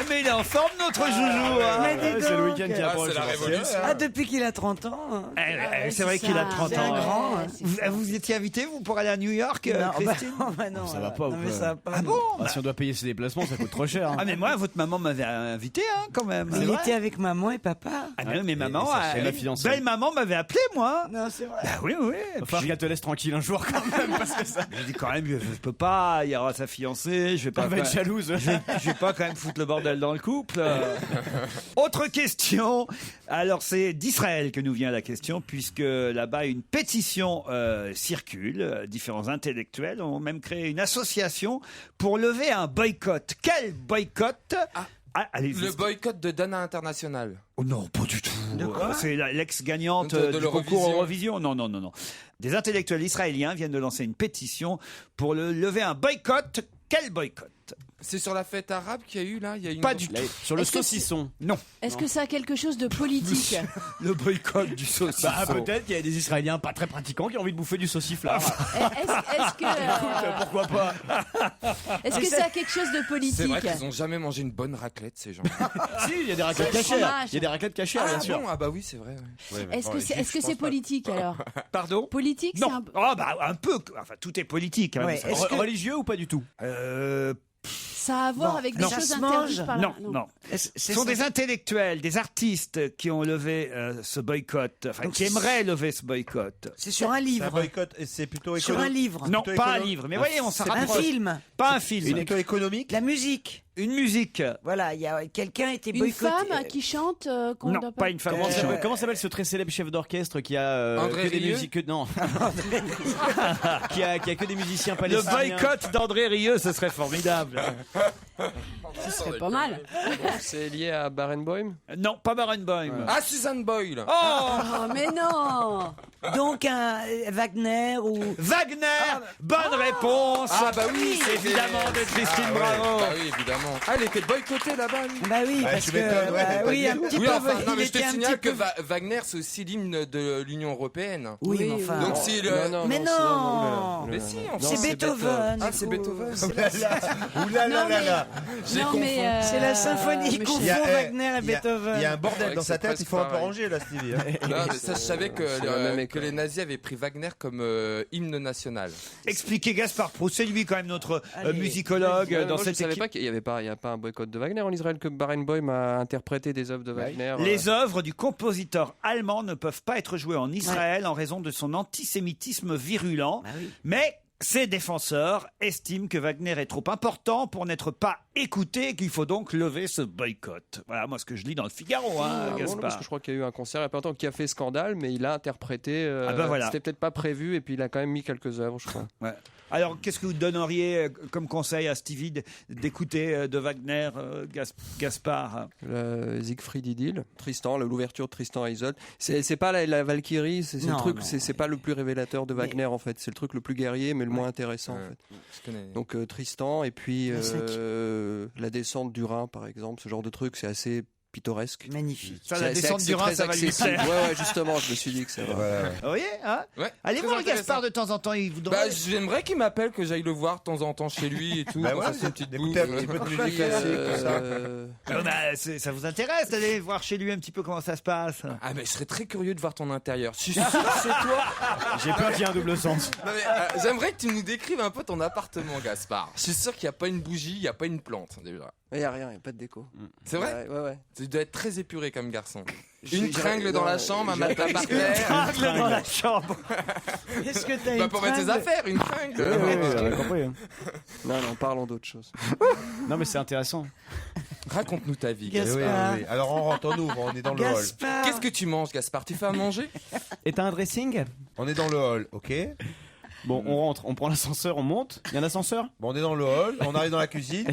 Mais il est en forme, notre joujou. Hein. Mais dis C'est le donc. week-end qui Ah, approche. c'est la révolution. Ah, depuis qu'il a 30 ans. hein. C'est vrai qu'il a 30 C'est un ans. grand. hein. Vous étiez invité, vous, pour aller à New York, Non, Christine? bah non, Ça va pas, ou non, mais quoi? ça va pas. Ah bon? Bah, si on doit payer ses déplacements, ça coûte trop cher. hein. Ah, mais moi, votre maman m'avait invité, hein, quand même. Mais C'est il vrai? était avec maman et papa. Ah, mais maman, et sa chaîne, la fiancée. belle maman m'avait appelé, moi. Non, c'est vrai. Bah oui. Il va falloir qu'elle te laisse tranquille un jour quand même, parce que ça. Je dis quand même, je peux pas, il y aura sa fiancée, je vais pas. Elle va être jalouse. Je vais pas quand même foutre le bordel dans le couple. Autre question. Alors c'est d'Israël que nous vient la question, puisque là-bas une pétition circule. Différents intellectuels ont même créé une association pour lever un boycott. Quel boycott? Allez-y. Le boycott de Dana International. Oh non, pas du tout. C'est l'ex-gagnante De du l'Eurovision. concours Eurovision. Non. Des intellectuels israéliens viennent de lancer une pétition pour lever un boycott. Quel boycott? C'est sur la fête arabe qu'il y a eu là. Pas du tout. Sur le saucisson. Non. Est-ce que ça a quelque chose de politique? Le boycott du saucisson. Peut-être qu'il y a des Israéliens pas très pratiquants qui ont envie de bouffer du sauciflard. Est-ce que pourquoi pas? Est-ce que ça a quelque chose de politique? C'est vrai qu'ils ont jamais mangé une bonne raclette, ces gens. Si, il y a des raclettes cachères. Il y a des raclettes cachères, bien sûr. Bon, ah bah oui, c'est vrai. Ouais. Est-ce que c'est politique alors? Pardon? Politique, non. Un peu. Enfin, tout est politique. Ouais. Religieux ou pas du tout? Ça a à voir avec des choses interdites par Non. Ce sont des intellectuels, des artistes qui ont levé ce boycott, qui aimeraient lever ce boycott. C'est sur un livre. Un boycott, et c'est plutôt économique. Sur un livre. Non, pas un livre. Mais voyez, on s'en rapproche. Un film. Pas un film. Plutôt économique. La musique. Une musique. Voilà, il y a quelqu'un était Une boycotté. femme qui chante. Non, pas une femme. Comment s'appelle ce très célèbre chef d'orchestre qui a André que des Rieu musiques non qui a que des musiciens palestiniens. Le boycott d'André Rieu, ce serait formidable. Ce serait pas mal. C'est lié à Barenboim? Non, pas Barenboim. Ah, Suzanne Boyle. Oh, mais non. Donc un Wagner ou Wagner. Bonne réponse. Ah bah oui, évidemment de Christine Bravo. Bah oui, évidemment. Ah, elle était boycottée là-bas. Bah oui, parce que oui, un petit peu. Non, mais je te signale que Wagner, c'est aussi l'hymne de l'Union européenne. Oui, mais enfin. Donc si mais non. Mais si, c'est Beethoven. Ah, c'est Beethoven. Oulala. J'ai confondu. C'est la symphonie confond Wagner et Beethoven. Il y a un bordel dans sa tête, il faut un peu ranger là, Stevie. Non, mais ça, je savais que les nazis avaient pris Wagner comme hymne national. Expliquez Gaspard Proust, c'est lui quand même notre musicologue dans cette équipe. Je savais pas qu'il y a pas un boycott de Wagner en Israël, que Barenboim a interprété des œuvres de Wagner. Les œuvres du compositeur allemand ne peuvent pas être jouées en Israël en raison de son antisémitisme virulent. Mais ses défenseurs estiment que Wagner est trop important pour n'être pas écouté et qu'il faut donc lever ce boycott. Voilà, moi, ce que je lis dans le Figaro, Gaspard. Parce que je crois qu'il y a eu un concert il n'y a pas longtemps qui a fait scandale, mais il a interprété. Voilà. C'était peut-être pas prévu, et puis il a quand même mis quelques œuvres, je crois. Ouais. Alors, qu'est-ce que vous donneriez comme conseil à Stevie d'écouter de Wagner, Gaspard? Siegfried Idyll, Tristan, l'ouverture de Tristan et Isolde. C'est pas la Valkyrie, c'est le truc, c'est pas le plus révélateur de Wagner en fait. C'est le truc le plus guerrier, mais le moins intéressant en fait. Donc Tristan, et puis la descente du Rhin par exemple, ce genre de truc, c'est assez pittoresque. Magnifique. Ça, la descente du Rhin, ça va lui plaire. Ouais, justement, je me suis dit que ça va. Vous voyez, hein? Allez voir Gaspard de temps en temps, il voudrait... Bah, j'aimerais qu'il m'appelle, que j'aille le voir de temps en temps chez lui et tout. Bah ouais, c'est un petit peu de musique classique, ça vous intéresse d'aller voir chez lui un petit peu comment ça se passe? Ah, mais je serais très curieux de voir ton intérieur. Je suis sûr que c'est toi. J'ai peur qu'il y ait un double sens. Non, mais, j'aimerais que tu nous décrives un peu ton appartement, Gaspard. Je suis sûr qu'il n'y a pas une bougie, il n'y a pas une plante, déjà. Il n'y a rien, il n'y a pas de déco. C'est vrai? Ouais. Tu dois être très épuré comme garçon. Une tringle dans la chambre, un matelas par terre. Une tringle dans la chambre. Est-ce que t'as une pour mettre tes affaires, une tringle. Ouais, compris. Non, parlons d'autre chose. Non, mais c'est intéressant. Raconte-nous ta vie, Gaspard. Oui. Alors on rentre, on ouvre, on est dans le hall. Gaspard. Qu'est-ce que tu manges, Gaspard? Tu fais à manger? Et t'as un dressing? On est dans le hall, ok? Bon, on rentre, on prend l'ascenseur, on monte. Il y a un ascenseur? Bon, on est dans le hall, on arrive dans la cuisine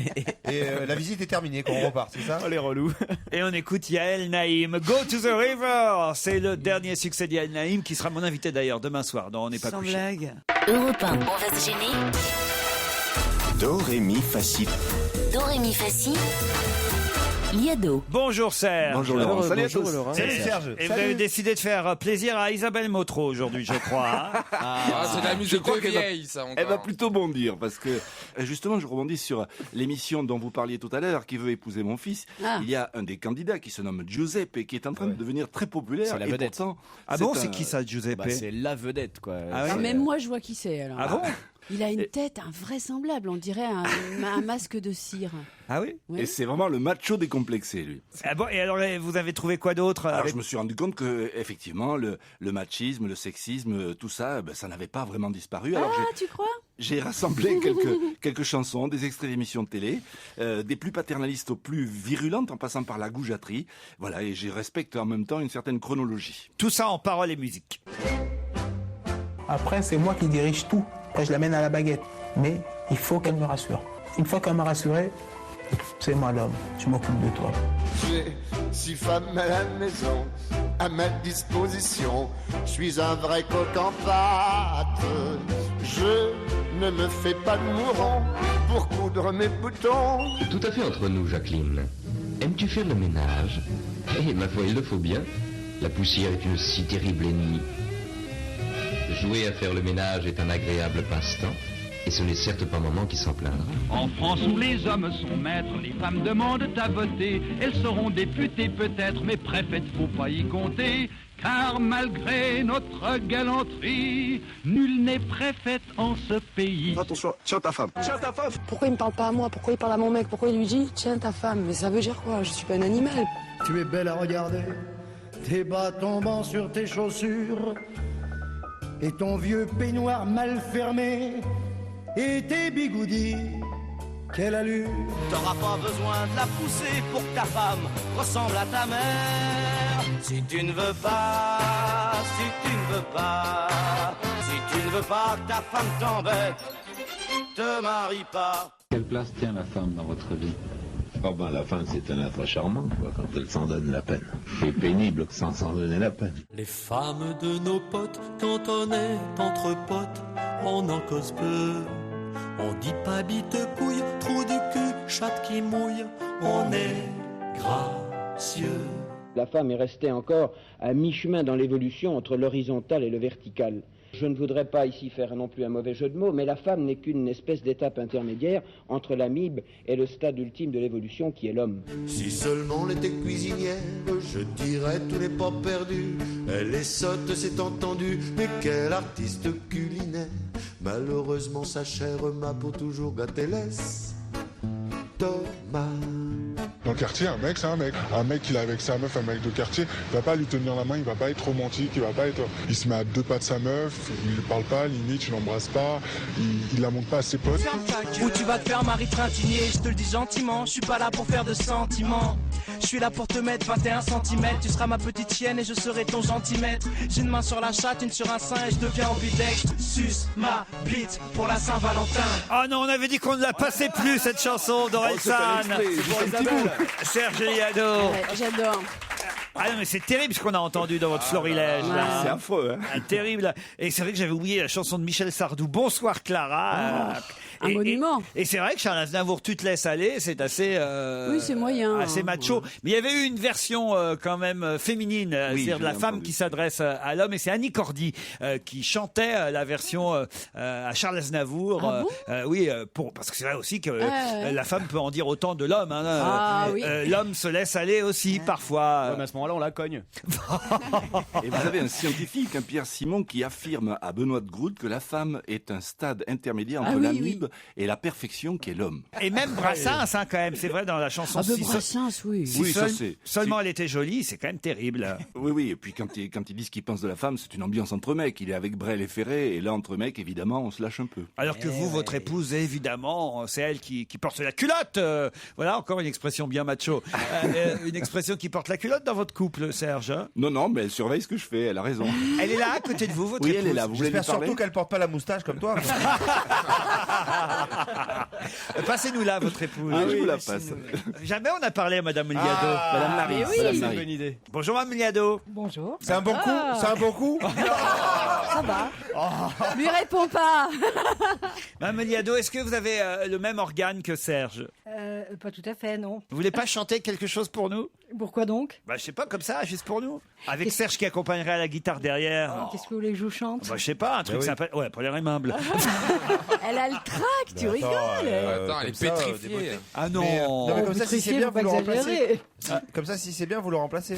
et la visite est terminée quand on repart, c'est ça? Oh, les relous. Et on écoute Yael Naïm. Go to the river. C'est le dernier succès de Yael Naïm qui sera mon invité d'ailleurs demain soir dans On n'est pas Sans couché. blague. Europe 1, on va se gêner. Do, ré, mi, fa, si. Do, ré, mi, fa, si. Liado. Bonjour Serge. Bonjour Laurent. Salut à tous. Salut Serge. Et vous avez décidé de faire plaisir à Isabelle Motro aujourd'hui, je crois. Hein. C'est de la musique de vieille, ça encore. Elle va plutôt bondir parce que justement, je rebondis sur l'émission dont vous parliez tout à l'heure, Qui veut épouser mon fils. Il y a un des candidats qui se nomme Giuseppe et qui est en train de devenir très populaire. C'est la vedette. Pourtant, C'est qui ça, Giuseppe? C'est la vedette, quoi. Même moi, je vois qui c'est alors. Ah bon? Il a une tête invraisemblable, on dirait un masque de cire. Ah oui? Et c'est vraiment le macho décomplexé, lui. Ah bon, et alors vous avez trouvé quoi d'autre? Alors je me suis rendu compte que effectivement le machisme, le sexisme, tout ça, ça n'avait pas vraiment disparu. Alors tu crois? j'ai rassemblé quelques chansons, des extraits d'émissions de télé, des plus paternalistes aux plus virulentes, en passant par la goujaterie. Voilà, et je respecte en même temps une certaine chronologie. Tout ça en paroles et musique. Après, c'est moi qui dirige tout. Après, je l'amène à la baguette. Mais il faut qu'elle me rassure. Une fois qu'elle m'a rassuré, c'est moi l'homme. Je m'occupe de toi. J'ai 6 femmes à la maison, à ma disposition. Je suis un vrai coq en pâte. Je ne me fais pas de mouron pour coudre mes boutons. Tout à fait entre nous, Jacqueline. Aimes-tu faire le ménage? Eh, ma foi, il le faut bien. La poussière est une si terrible ennemie. Jouer à faire le ménage est un agréable passe-temps, et ce n'est certes pas maman qui s'en plaindra. En France où les hommes sont maîtres, les femmes demandent à voter. Elles seront députées peut-être, mais préfètes, faut pas y compter. Car malgré notre galanterie, nul n'est préfète en ce pays. Attention, tiens ta femme. Tiens ta femme. Pourquoi il me parle pas à moi? Pourquoi il parle à mon mec? Pourquoi il lui dit tiens ta femme? Mais ça veut dire quoi? Je suis pas un animal. Tu es belle à regarder, tes bas tombant sur tes chaussures, et ton vieux peignoir mal fermé, et tes bigoudis. Quelle allure. T'auras pas besoin de la pousser pour que ta femme ressemble à ta mère. Si tu ne veux pas, si tu ne veux pas, si tu ne veux pas que ta femme t'embête, te marie pas. Quelle place tient la femme dans votre vie? Oh ben la femme c'est un être charmant quoi, quand elle s'en donne la peine. C'est pénible que sans s'en donner la peine. Les femmes de nos potes, quand on est entre potes, on en cause peu. On dit pas bite couille, trou du cul, chatte qui mouille, on est gracieux. La femme est restée encore à mi-chemin dans l'évolution entre l'horizontal et le vertical. Je ne voudrais pas ici faire non plus un mauvais jeu de mots, mais la femme n'est qu'une espèce d'étape intermédiaire entre l'amibe et le stade ultime de l'évolution qui est l'homme. Si seulement elle était cuisinière, je dirais tout n'est pas perdu. Elle est sotte, c'est entendu, mais quel artiste culinaire. Malheureusement sa chair m'a pour toujours gâté laisse. Thomas. Dans le quartier, un mec, c'est un mec. Un mec, il est avec sa meuf, un mec de quartier, il va pas lui tenir la main, il va pas être romantique, il se met à deux pas de sa meuf, il ne parle pas, limite, il l'embrasse pas, il la montre pas à ses potes. Où tu vas te faire Marie Trintignant, je te le dis gentiment, je suis pas là pour faire de sentiments. Je suis là pour te mettre 21 cm, tu seras ma petite chienne et je serai ton gentilmaître. J'ai une main sur la chatte, une sur un sein et je deviens ambidextre. Suce ma bite pour la Saint-Valentin. Ah non, on avait dit qu'on ne la passait plus cette chanson d'Orelsan. Serge Liado. Ouais, j'adore. Ah non mais c'est terrible ce qu'on a entendu dans votre florilège là. C'est affreux hein. Ah, terrible. Et c'est vrai que j'avais oublié la chanson de Michel Sardou, Bonsoir Clara. Un monument. Et c'est vrai que Charles Aznavour, Tu te laisses aller, c'est assez oui, c'est moyen. assez macho. Mais il y avait eu une version quand même féminine, c'est-à-dire de la femme qui s'adresse à l'homme, et c'est Annie Cordy qui chantait la version à Charles Aznavour. Ah bon oui, parce que c'est vrai aussi que la femme peut en dire autant de l'homme. Hein. Ah, oui. L'homme se laisse aller aussi parfois. Ouais, mais à ce moment-là, on la cogne. Et vous avez un scientifique, un Pierre Simon, qui affirme à Benoît de Groot que la femme est un stade intermédiaire entre l'amibe et la perfection qui est l'homme. Et même Brassens, hein, quand même, c'est vrai dans la chanson. Ah, Brassens, oui. Si seulement elle était jolie, c'est quand même terrible. Oui, et puis quand ils disent qu'ils pensent de la femme, c'est une ambiance entre mecs. Il est avec Brel et Ferré, et là, entre mecs, évidemment, on se lâche un peu. Alors que vous, votre épouse, évidemment, c'est elle qui porte la culotte. Voilà, encore une expression bien macho. Une expression qui porte la culotte dans votre couple, Serge. Hein. Non, mais elle surveille ce que je fais, elle a raison. Elle est là, à côté de vous, votre épouse. Oui, elle est là. Vous voulez lui parler ? Surtout qu'elle porte pas la moustache comme toi. Passez-nous là, votre épouse. Ah oui, je vous la passe. Jamais on a parlé à Madame Liado. Madame Marie. Oui. C'est une bonne idée. Bonjour, Madame Liado. Bonjour. C'est un bon coup ? C'est un bon coup ? Ça va. Lui réponds pas. Madame Liado, est-ce que vous avez le même organe que Serge ? Pas tout à fait, non. Vous voulez pas chanter quelque chose pour nous ? Pourquoi donc ? Bah, je sais pas, comme ça, juste pour nous. Avec Serge qui accompagnerait à la guitare derrière. Qu'est-ce que vous voulez que je vous chante ? Bah, je sais pas, un truc sympa. Ouais, pour les aimables. Elle a le trac, tu rigoles. Attends, elle est pétrifiée. Ah non. Mais comme ça, si c'est bien, vous le remplacez. exagérer. Comme ça, si c'est bien, vous le remplacez.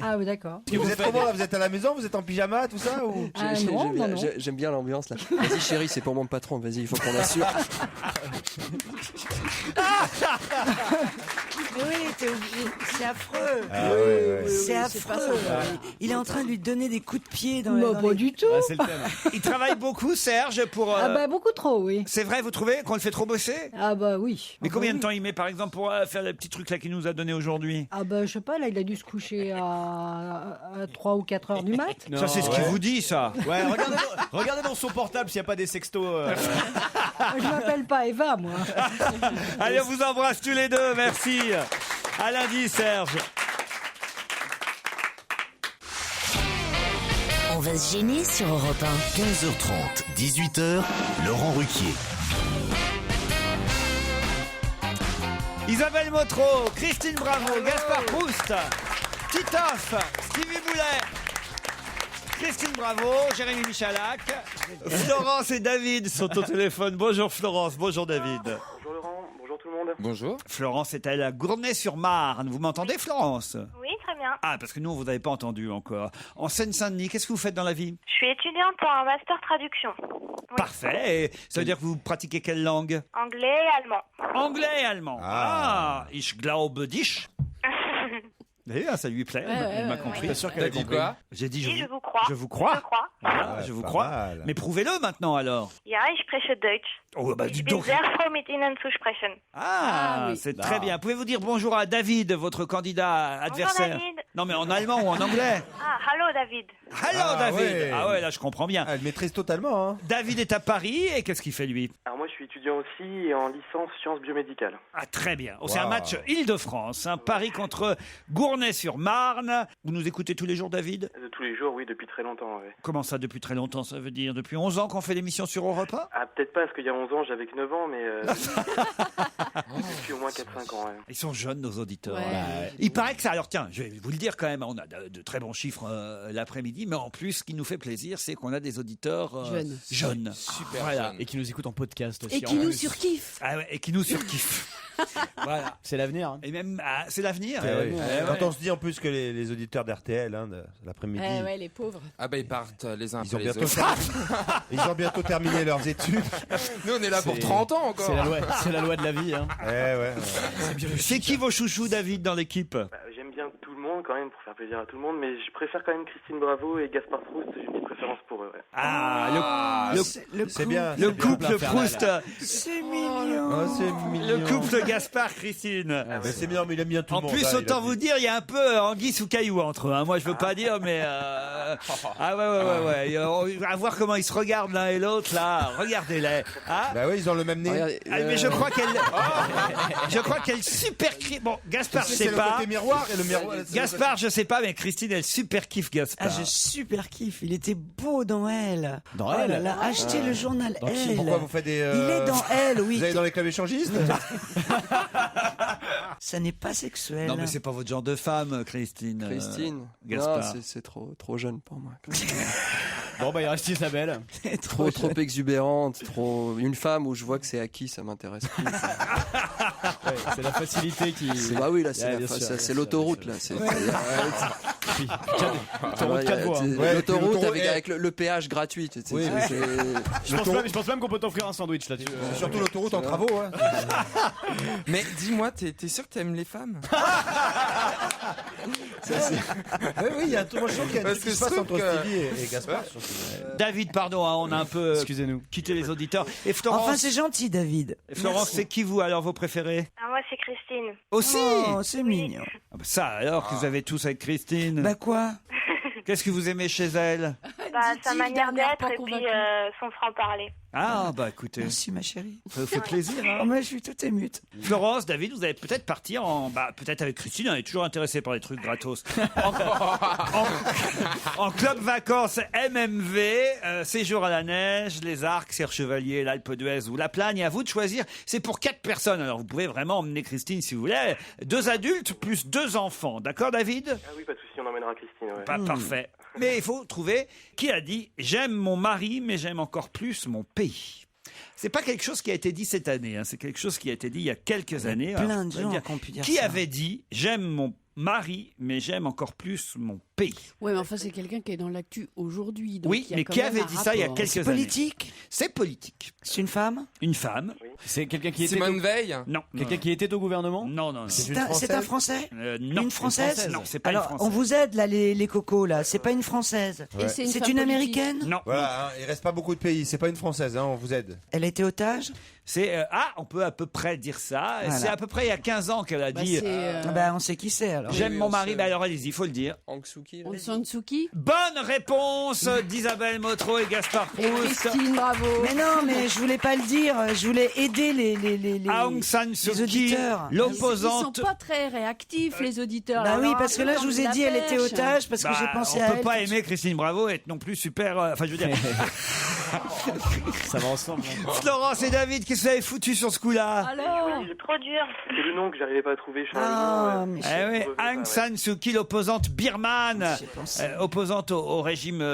Ah oui, d'accord. Vous êtes comment là ? Vous êtes à la maison ? Vous êtes en pyjama, tout ça ou... Non. J'aime bien l'ambiance là. Vas-y chérie, c'est pour mon patron, vas-y, il faut qu'on assure. Oui, t'es obligé. C'est affreux. C'est affreux. Il est en train de lui donner des coups de pied dans Bah, pas du tout. Ah, c'est le thème. Il travaille beaucoup, Serge, pour... Ah bah beaucoup trop, oui. C'est vrai, vous trouvez qu'on le fait trop bosser ? Ah bah oui. Mais combien de temps il met, par exemple, pour faire le petit truc là qu'il nous a donné aujourd'hui ? Ah bah je sais pas, là il a dû se coucher à 3 ou 4 heures du mat. Ça, c'est ce qu'il vous dit, ça. Ouais, regardez dans son portable s'il n'y a pas des sextos. Je m'appelle pas Eva, moi. Allez, on vous embrasse tous les deux, merci. À lundi, Serge. On va se gêner sur Europe 1. 15h30, 18h, Laurent Ruquier. Isabelle Motro, Christine Bravo, Gaspard Proust, Titoff, Stevie Boulet, Christine Bravo, Jérémy Michalak, Florence et David sont au téléphone. Bonjour Florence, bonjour David. Bonjour Laurent, bonjour tout le monde. Bonjour. Florence est à Gournay-sur-Marne. Vous m'entendez Florence? Oui, très bien. Ah, parce que nous, on vous avait pas entendu encore. En Seine-Saint-Denis, qu'est-ce que vous faites dans la vie? Je suis étudiante pour un master traduction. Oui. Parfait. Et ça veut dire que vous pratiquez quelle langue? Anglais et allemand. Anglais et allemand. Ah, ich glaube dich. Ça lui plaît, il m'a compris. T'es sûr qu'elle a dit quoi? J'ai dit je vous crois. Je vous crois. Je crois. Voilà, je vous crois. Mal. Mais prouvez-le maintenant alors. Ja, ich spreche Deutsch. Oh, bah, Ich dites bin donc. sehr froh, mit Ihnen zu sprechen. Ah, c'est très bien. Pouvez-vous dire bonjour à David, votre candidat adversaire? David. Non, mais en allemand ou en anglais? Ah, hallo David. Hello David. ouais. Ah ouais, là je comprends bien. Elle maîtrise totalement. Hein. David est à Paris et qu'est-ce qu'il fait lui? Alors moi je suis étudiant aussi et en licence sciences biomédicales. Ah très bien. Oh, c'est un Wow. match Île-de-France, Paris contre Gournay-sur-Marne. Vous nous écoutez tous les jours, David? Tous les jours, oui, depuis très longtemps. Ouais. Comment ça, depuis très longtemps? Ça veut dire depuis 11 ans qu'on fait l'émission sur Europe 1? Ah, peut-être pas, parce qu'il y a 11 ans, j'avais que 9 ans, mais depuis au moins 4-5 ans. Ouais. Ils sont jeunes, nos auditeurs. Ouais. Il paraît que ça... Alors tiens, je vais vous le dire quand même, on a de très bons chiffres l'après-midi, mais en plus, ce qui nous fait plaisir, c'est qu'on a des auditeurs jeunes. Super Voilà. jeune. Et qui nous écoutent en podcast aussi. Et qui nous surkiffent. Ah ouais, et qui nous surkiffent. Voilà. C'est l'avenir. Hein. Et même, c'est l'avenir. Oui. Ouais. Quand on se dit en plus que les auditeurs d'RTL de l'après-midi, Ouais, les pauvres. Ah bah ils partent les uns ils ont, après les bientôt autres. ils ont bientôt terminé leurs études. Nous on est là pour 30 ans encore. C'est la loi de la vie. Hein. C'est qui vos chouchous, David, dans l'équipe? J'aime bien tout le monde quand même, pour faire plaisir à tout le monde, mais je préfère quand même Christine Bravo et Gaspard Proust, j'ai une petite préférence pour eux. Ouais. C'est bien. Le couple Proust. C'est mignon. C'est mignon. Le couple Gaspard, Christine. Mais c'est mignon, mais il aime bien tout le En monde. plus, hein, autant vous dire, il y a un peu anguille sous caillou entre eux. Moi, je veux pas dire, mais ah ouais. À voir comment ils se regardent l'un et l'autre là. Regardez-les. Ah. Bah oui, ils ont le même nez. Mais je crois qu'elle super kiffe. Bon, Gaspard, je sais C'est le pas. côté miroir et le miroir. Gaspard, je sais pas, mais Christine, elle super kiffe Gaspard. Ah, je super kiffe. Il était beau dans Elle. Dans Oh Elle là là, achetez le journal Elle. Pourquoi vous faites des. Il est dans Elle, oui. Vous allez dans les clubs échangistes? Ça n'est pas sexuel. Non, mais c'est pas votre genre de femme, Christine. Christine. Gaspard. Non, c'est trop jeune pour moi. Bon, bah, il reste Isabelle. trop exubérante, une femme où je vois que c'est acquis, ça m'intéresse plus. Ouais, c'est la facilité qui. Bah oui, là, Ouais, c'est l'autoroute, là. C'est Autoroute 4 voies. Ouais, l'autoroute puis avec le péage gratuit. Tu sais, Oui, Je pense même qu'on peut t'offrir un sandwich là-dessus. C'est surtout l'autoroute en travaux. Hein. Mais dis-moi, t'es sûr que t'aimes les femmes? Oui, il y a un truc. Moi, je trouve qu'il y a un Parce truc que qui se passe je entre trouve que- Stevie et Gaspard. David, pardon, on a un peu Excusez-nous. quitté les auditeurs. Et Florence, Enfin, c'est gentil, David. Florence, c'est qui vous alors vos préférés? Ah, moi c'est Christine. Aussi. Oh, c'est mignon. Ah bah ça alors que vous avez tous avec Christine. Bah quoi? Qu'est-ce que vous aimez chez elle? Sa manière dernière d'être pas et puis convaincue. son franc-parler. Ah bah écoutez, Merci, ma chérie. ça vous fait plaisir. Hein. Oh, moi, je suis toute émute. Florence, David, vous allez peut-être partir peut-être avec Christine, elle est toujours intéressée par les trucs gratos. En club vacances MMV, séjour à la neige, les Arcs, Serre Chevalier, l'Alpe d'Huez ou la Plagne. À vous de choisir. C'est pour 4 personnes. Alors vous pouvez vraiment emmener Christine si vous voulez. 2 adultes plus 2 enfants. D'accord, David? Ah oui, pas de souci, on emmènera Christine. Ouais. Pas parfait. Mais il faut trouver qui a dit j'aime mon mari, mais j'aime encore plus mon pays. C'est pas quelque chose qui a été dit cette année, hein. C'est quelque chose qui a été dit il y a quelques années. Plein Alors, de vous allez gens dire, qui ont pu dire qui ça. avait dit j'aime mon mari, mais j'aime encore plus mon pays. Ouais, mais enfin, c'est quelqu'un qui est dans l'actu aujourd'hui. donc Oui, il y a mais quand qui même avait un dit ça il y a rapport. quelques C'est années? politique? C'est politique. C'est une femme? Une femme. C'est quelqu'un qui était. Simone Veil? Non. Quelqu'un qui était au gouvernement? Non. C'est un Français? Non. Une Française? Non, c'est pas Alors, une on Française. vous aide là, les cocos là. C'est pas une Française. Et c'est C'est femme une politique. Américaine? Non. Voilà, hein, il reste pas beaucoup de pays. C'est pas une Française, hein, on vous aide. Elle a été otage? C'est on peut à peu près dire ça. Voilà. C'est à peu près il y a 15 ans qu'elle a Bah, dit c'est, Bah, on sait qui c'est alors. j'aime Oui, mon on mari. sait. Bah alors allez-y, il faut le dire. Aung Suu Kyi. Aung San Suu Kyi. Bonne réponse d'Isabelle Motro et Gaspard Et Proust. Christine, bravo. Mais non, mais je voulais pas le dire. Je voulais aider aider les Aung San Suu Kyi, auditeurs. l'opposante. Ils sont pas très réactifs, les auditeurs. Bah là. oui, Alors, parce que là, je vous ai dit, elle était otage, parce que j'ai pensé à elle. On peut pas aimer Christine Bravo et être non plus super. Enfin, je veux dire. Ça va ensemble. Florence et David, qu'est-ce que vous avez foutu sur ce coup-là? Alors, c'est trop dur. C'est le nom que j'arrivais pas à trouver. Aung San Suu Kyi, l'opposante birmane, opposante au régime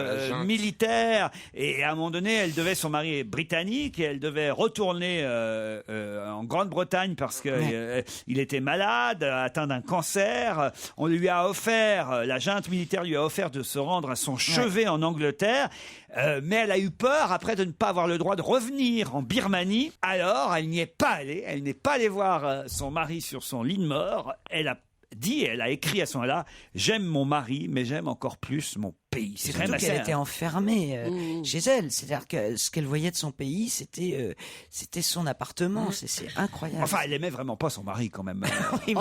militaire. Et à un moment donné, elle devait, son mari est britannique, et elle devait retourner en Grande-Bretagne parce que il était malade, atteint d'un cancer. On lui a offert, la junte militaire lui a offert de se rendre à son chevet en Angleterre. Mais elle a eu peur après de ne pas avoir le droit de revenir en Birmanie. Alors, elle n'y est pas allée. Elle n'est pas allée voir son mari sur son lit de mort. Elle a dit, elle a écrit à ce moment-là, j'aime mon mari, mais j'aime encore plus mon pays. C'est surtout qu'elle était enfermée chez elle. C'est-à-dire que ce qu'elle voyait de son pays, c'était son appartement. C'est incroyable. Enfin, elle aimait vraiment pas son mari quand même. mais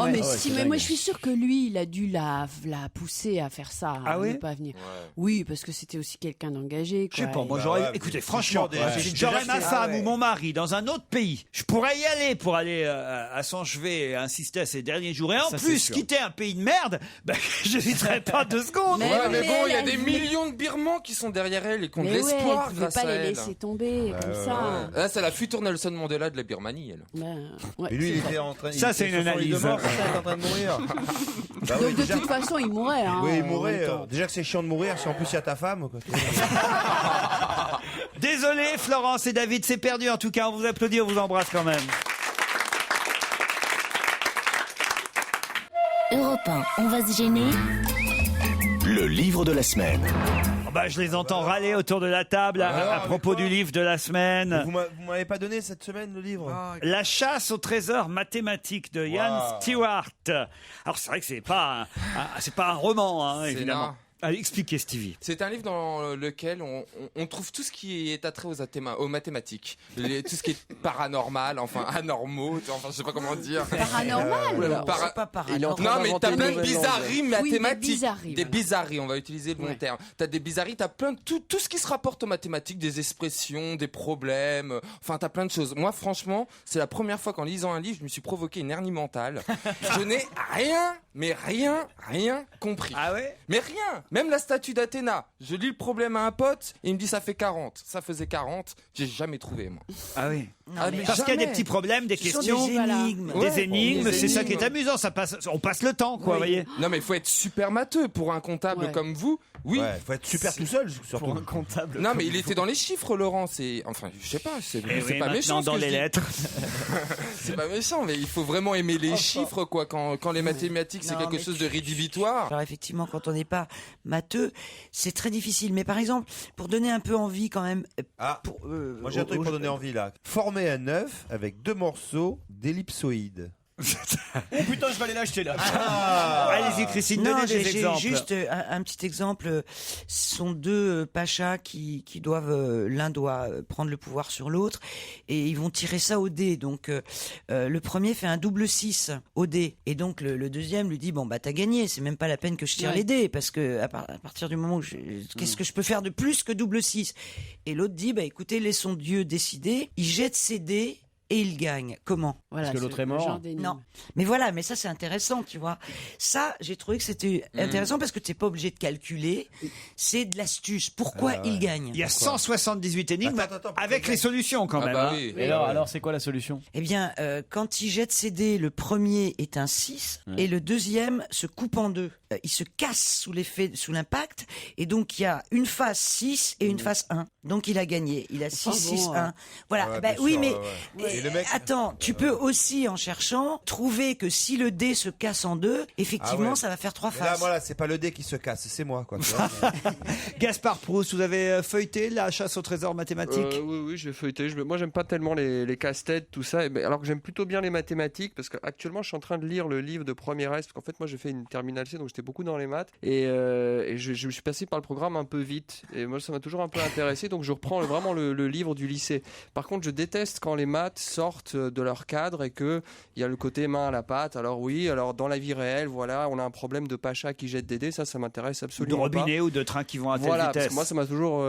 moi je suis sûre que lui, il a dû la pousser à faire ça, à ne pas venir. Oui, parce que c'était aussi quelqu'un d'engagé. Je sais pas, moi j'aurais. Écoutez, franchement, j'aurais ma femme ou mon mari dans un autre pays. Je pourrais y aller pour aller à son chevet et insister à ses derniers jours. Et en plus, quitter un pays de merde, je n'hésiterais pas 2 secondes. Mais bon, il y a des millions de Birmans qui sont derrière elle et qui ont de l'espoir grâce à elle. Elle ne pouvait pas les laisser tomber comme ça. Là, c'est la future Nelson Mandela de la Birmanie, elle. Et lui, il était en train. Ça, c'est une analyse. Il est en train de mourir. Donc, de toute façon, il mourrait. Oui, il mourrait. Déjà que c'est chiant de mourir, si en plus il y a ta femme. Désolé, Florence et David, c'est perdu. En tout cas, on vous applaudit, on vous embrasse quand même. Europe 1, on va se gêner. Le livre de la semaine. Je les entends râler autour de la table à propos du livre de la semaine. Vous m'avez pas donné cette semaine le livre? La chasse au trésor mathématique de Ian Stewart. Alors c'est vrai que c'est pas un roman, évidemment. Non. Allez, expliquez, Stevie. C'est un livre dans lequel on trouve tout ce qui est attrait aux mathématiques. Tout ce qui est paranormal, enfin anormaux, enfin je sais pas comment dire. Paranormal C'est pas paranormal. Non, mais t'as plein de bizarreries mathématiques. Oui, des bizarreries, on va utiliser le bon terme. T'as des bizarreries, t'as plein de tout ce qui se rapporte aux mathématiques, des expressions, des problèmes, enfin t'as plein de choses. Moi franchement, c'est la première fois qu'en lisant un livre, je me suis provoqué une hernie mentale. Je n'ai rien compris. Ah ouais? Mais rien. Même la statue d'Athéna, je lis le problème à un pote et il me dit ça fait 40. Ça faisait 40, j'ai jamais trouvé moi. Ah oui. Mais parce qu'il y a des petits problèmes, des questions, des énigmes. Des énigmes, c'est ça qui est amusant, on passe le temps, quoi, vous voyez. Non mais il faut être super matheux pour un comptable comme vous. Oui. Il faut être super tout seul, surtout. Pour un comptable. Non mais il était dans les chiffres, Laurent. Enfin, je sais pas, c'est pas méchant. Dans les lettres. C'est pas méchant, mais il faut vraiment aimer les chiffres, quoi. Quand les mathématiques, c'est quelque chose de rédhibitoire. Alors effectivement, quand on n'est pas matheux, c'est très difficile. Mais par exemple, pour donner un peu envie quand même. Moi j'ai un truc pour donner envie là. Former un œuf avec 2 morceaux d'ellipsoïde. Oh putain, je vais aller l'acheter là. Allez-y, Christine, donnez des exemples. J'ai juste un petit exemple. Ce sont 2 pachas qui doivent, l'un doit prendre le pouvoir sur l'autre et ils vont tirer ça au dé. Donc le premier fait un double 6 au dé et donc le deuxième lui dit bon bah t'as gagné, c'est même pas la peine que je tire les dés parce que à partir du moment où qu'est-ce que je peux faire de plus que double 6? Et l'autre dit bah écoutez, laissons Dieu décider. Il jette ses dés et il gagne. Comment? Parce que l'autre est mort. Non. Mais voilà, mais ça c'est intéressant, tu vois. Ça, j'ai trouvé que c'était intéressant parce que tu n'es pas obligé de calculer. C'est de l'astuce. Pourquoi il gagne? Il y a 178 énigmes avec les solutions quand même. Oui. Et alors, c'est quoi la solution? Eh bien, quand il jette ses dés, le premier est un 6 et le deuxième se coupe en 2. Il se casse sous l'impact et donc il y a une face 6 et une face 1. Donc il a gagné. Il a 6, 6, 1. Voilà. Oui, mais attends, tu peux aussi, en cherchant, trouver que si le dé se casse en 2, effectivement, ça va faire 3 faces. Là, voilà, c'est pas le dé qui se casse, c'est moi, quoi. Gaspard Proust, vous avez feuilleté la chasse au trésor mathématique? Oui, j'ai feuilleté. Moi, j'aime pas tellement les casse-têtes, tout ça. Alors que j'aime plutôt bien les mathématiques, parce qu'actuellement, je suis en train de lire le livre de première S, parce qu'en fait, moi, j'ai fait une terminale C, donc j'étais beaucoup dans les maths. Et je suis passé par le programme un peu vite. Et moi, ça m'a toujours un peu intéressé. Donc, je reprends vraiment le livre du lycée. Par contre, je déteste quand les maths sortent de leur cadre et qu'il y a le côté main à la pâte. Alors oui, dans la vie réelle, voilà, on a un problème de pacha qui jette des dés. Ça m'intéresse absolument pas. De robinet ou de train qui vont à telle voilà, vitesse. Parce que moi, ça m'a toujours...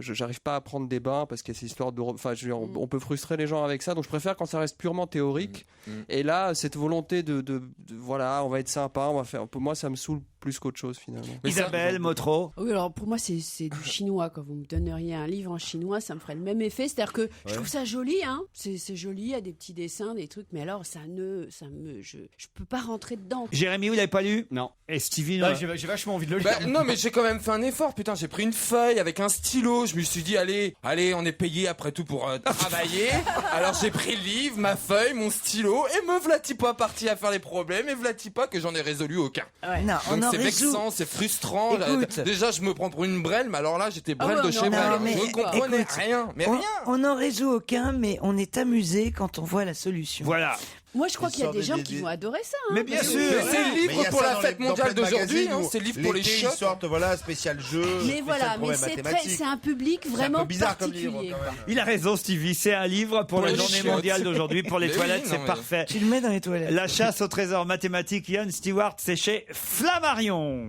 j'arrive pas à prendre des bains parce qu'il y a ces histoires de... Enfin, on peut frustrer les gens avec ça. Donc, je préfère quand ça reste purement théorique. Et là, cette volonté de voilà, on va être sympa, on va faire... Pour moi, ça me saoule plus qu'autre chose finalement. Isabelle Motro. Oui, alors pour moi c'est du chinois. Quand vous me donneriez un livre en chinois, ça me ferait le même effet. C'est-à-dire que je trouve ça joli, hein. C'est joli, il y a des petits dessins, des trucs, mais alors je peux pas rentrer dedans. Jérémy, vous l'avez pas lu? Non. Et Stevie, j'ai vachement envie de le lire. Non, mais j'ai quand même fait un effort. Putain, j'ai pris une feuille avec un stylo. Je me suis dit, allez, on est payé après tout pour travailler. Alors j'ai pris le livre, ma feuille, mon stylo, et me vlati pas parti à faire les problèmes, et vlati pas que j'en ai résolu aucun. Ouais. Non, donc c'est vexant, c'est frustrant. Déjà, je me prends pour une brêle, mais alors là, j'étais brêle de chez moi. Je ne comprenais rien. Mais rien. On n'en résout aucun, mais on est amusé quand on voit la solution. Voilà. Moi, je crois qu'il y a des gens qui vont adorer ça. Mais bien sûr. C'est le livre pour la fête mondiale d'aujourd'hui. C'est le livre pour les chiottes. Ils sortent, voilà, spécial jeu. Mais voilà, mais c'est un public vraiment particulier. Il a raison, Stevie. C'est un livre pour la journée mondiale d'aujourd'hui. Pour les toilettes, c'est parfait. Tu le mets dans les toilettes. La chasse au trésor mathématique, Ian Stewart, c'est chez Flammarion.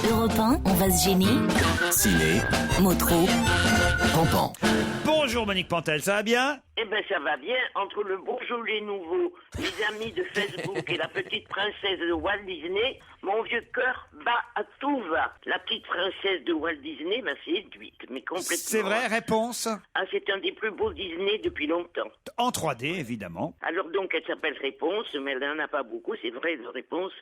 Europe 1, on va se gêner. Ciné, Motro, Pampan. Bonjour Monique Pantel, ça va bien? Eh ben ça va bien, entre le Beaujolais nouveau, les amis de Facebook et la petite princesse de Walt Disney, mon vieux cœur bat à tout va. La petite princesse de Walt Disney m'a séduite, mais complètement. C'est vrai, réponse? Ah, c'est un des plus beaux Disney depuis longtemps. En 3D, évidemment. Alors donc, elle s'appelle Réponse, mais elle n'en a pas beaucoup, c'est vrai, de Réponse.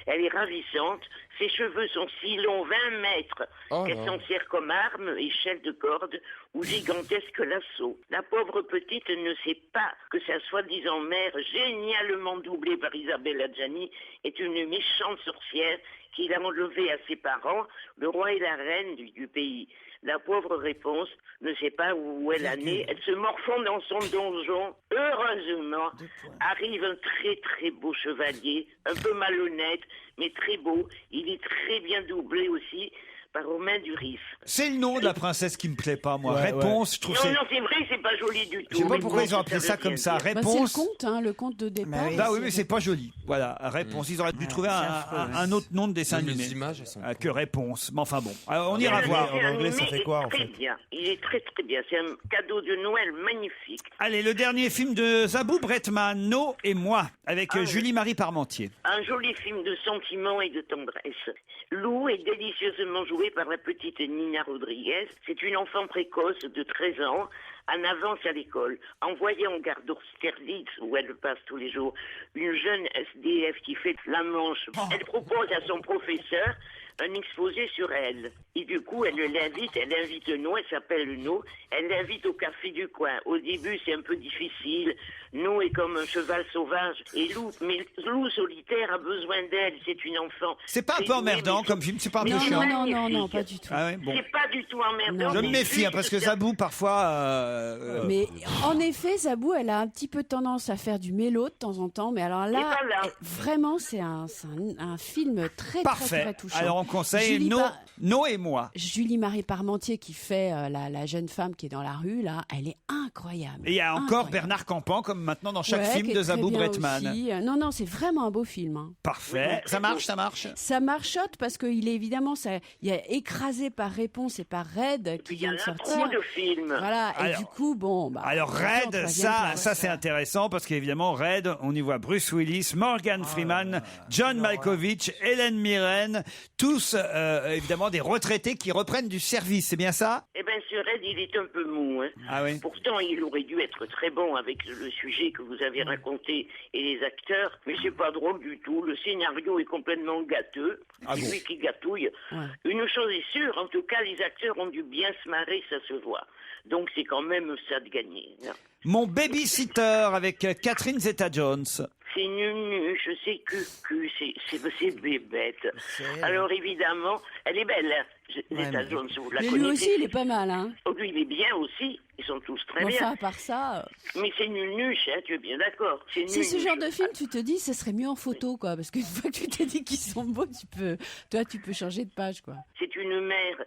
Elle est ravissante, ses cheveux sont si longs, 20 mètres, qu'elle s'en sert comme arme, échelle de corde ou gigantesque lasso. La pauvre petite ne sait pas que sa soi-disant mère, génialement doublée par Isabelle Adjani, est une méchante sorcière qui l'a enlevée à ses parents, le roi et la reine du pays. La pauvre Réponse ne sait pas où elle est née. Elle se morfond dans son donjon. Heureusement, arrive un très très beau chevalier, un peu malhonnête, mais très beau. Il est très bien doublé aussi par Romain Duris. C'est le nom de la princesse qui me plaît pas, moi. Réponse, je trouve non, c'est vrai, c'est pas joli du tout. Je sais pas pourquoi ils ont appelé ça comme ça. Réponse. C'est le conte de départ. Bah oui, mais c'est pas joli. Voilà, Réponse. Ils auraient dû trouver un autre nom de dessin animé. Les images, elles sont que Réponse. Mais enfin bon, on ira voir. En anglais, ça fait quoi en fait? Bien. Il est très très bien. C'est un cadeau de Noël magnifique. Allez, le dernier film de Zabou Bretman, No et moi, avec Julie-Marie Parmentier. Un joli film de sentiment et de tendresse. Lou est délicieusement joué par la petite Nina Rodriguez. C'est une enfant précoce de 13 ans, en avance à l'école. Envoyée en gare d'Austerlitz, où elle passe tous les jours, une jeune SDF qui fait la manche. Elle propose à son professeur un exposé sur elle. Et du coup, elle invite No, elle s'appelle No, elle l'invite au café du coin. Au début, c'est un peu difficile. No est comme un cheval sauvage. Et Lou solitaire a besoin d'elle, c'est une enfant. C'est pas un peu emmerdant comme film, c'est pas un peu chiant? Non, pas du tout. Ah ouais, bon. C'est pas du tout emmerdant. Je me méfie, parce que Zabou, parfois... Mais en effet, Zabou, elle a un petit peu tendance à faire du mélo de temps en temps. Mais alors là, vraiment, c'est un film très, très, très touchant. Alors on conseille No et moi. Julie-Marie Parmentier qui fait la jeune femme qui est dans la rue, là, elle est incroyable. Et il y a encore Bernard Campan, comme maintenant dans chaque film de Zabou Bretman. Non, c'est vraiment un beau film. Hein. Parfait. Ça marche? Ça marchote parce qu'il est évidemment, il y a Écrasé par Réponse et par Red qui vient de sortir. Il y a un de film. Voilà, et du coup, bon... alors Red, ça c'est intéressant parce qu'évidemment, Red, on y voit Bruce Willis, Morgan Freeman, John Malkovich, Hélène Mirren, tous évidemment des retraités qui reprennent du service, c'est bien ça? Eh bien, ce Red, il est un peu mou. Hein. Ah oui. Pourtant, il aurait dû être très bon avec le sujet que vous avez raconté et les acteurs, mais c'est pas drôle du tout. Le scénario est complètement gâteux. C'est lui qui gâtouille. Ouais. Une chose est sûre, en tout cas, les acteurs ont dû bien se marrer, ça se voit. Donc, c'est quand même ça de gagner. Hein. Mon babysitter avec Catherine Zeta-Jones. C'est nunuche, c'est cucu, c'est bébête. Alors évidemment, elle est belle. Zeta Jones, vous la mais connaissez. lui aussi, il est pas mal, hein. Oh, lui, il est bien aussi. Ils sont tous très Enfin, bien. à part ça... Mais c'est nunuche, hein, tu es bien d'accord. C'est ce genre de film, tu te dis, ce serait mieux en photo, quoi. Parce qu'une fois que tu t'es dit qu'ils sont beaux, tu peux changer de page, quoi. C'est une mère,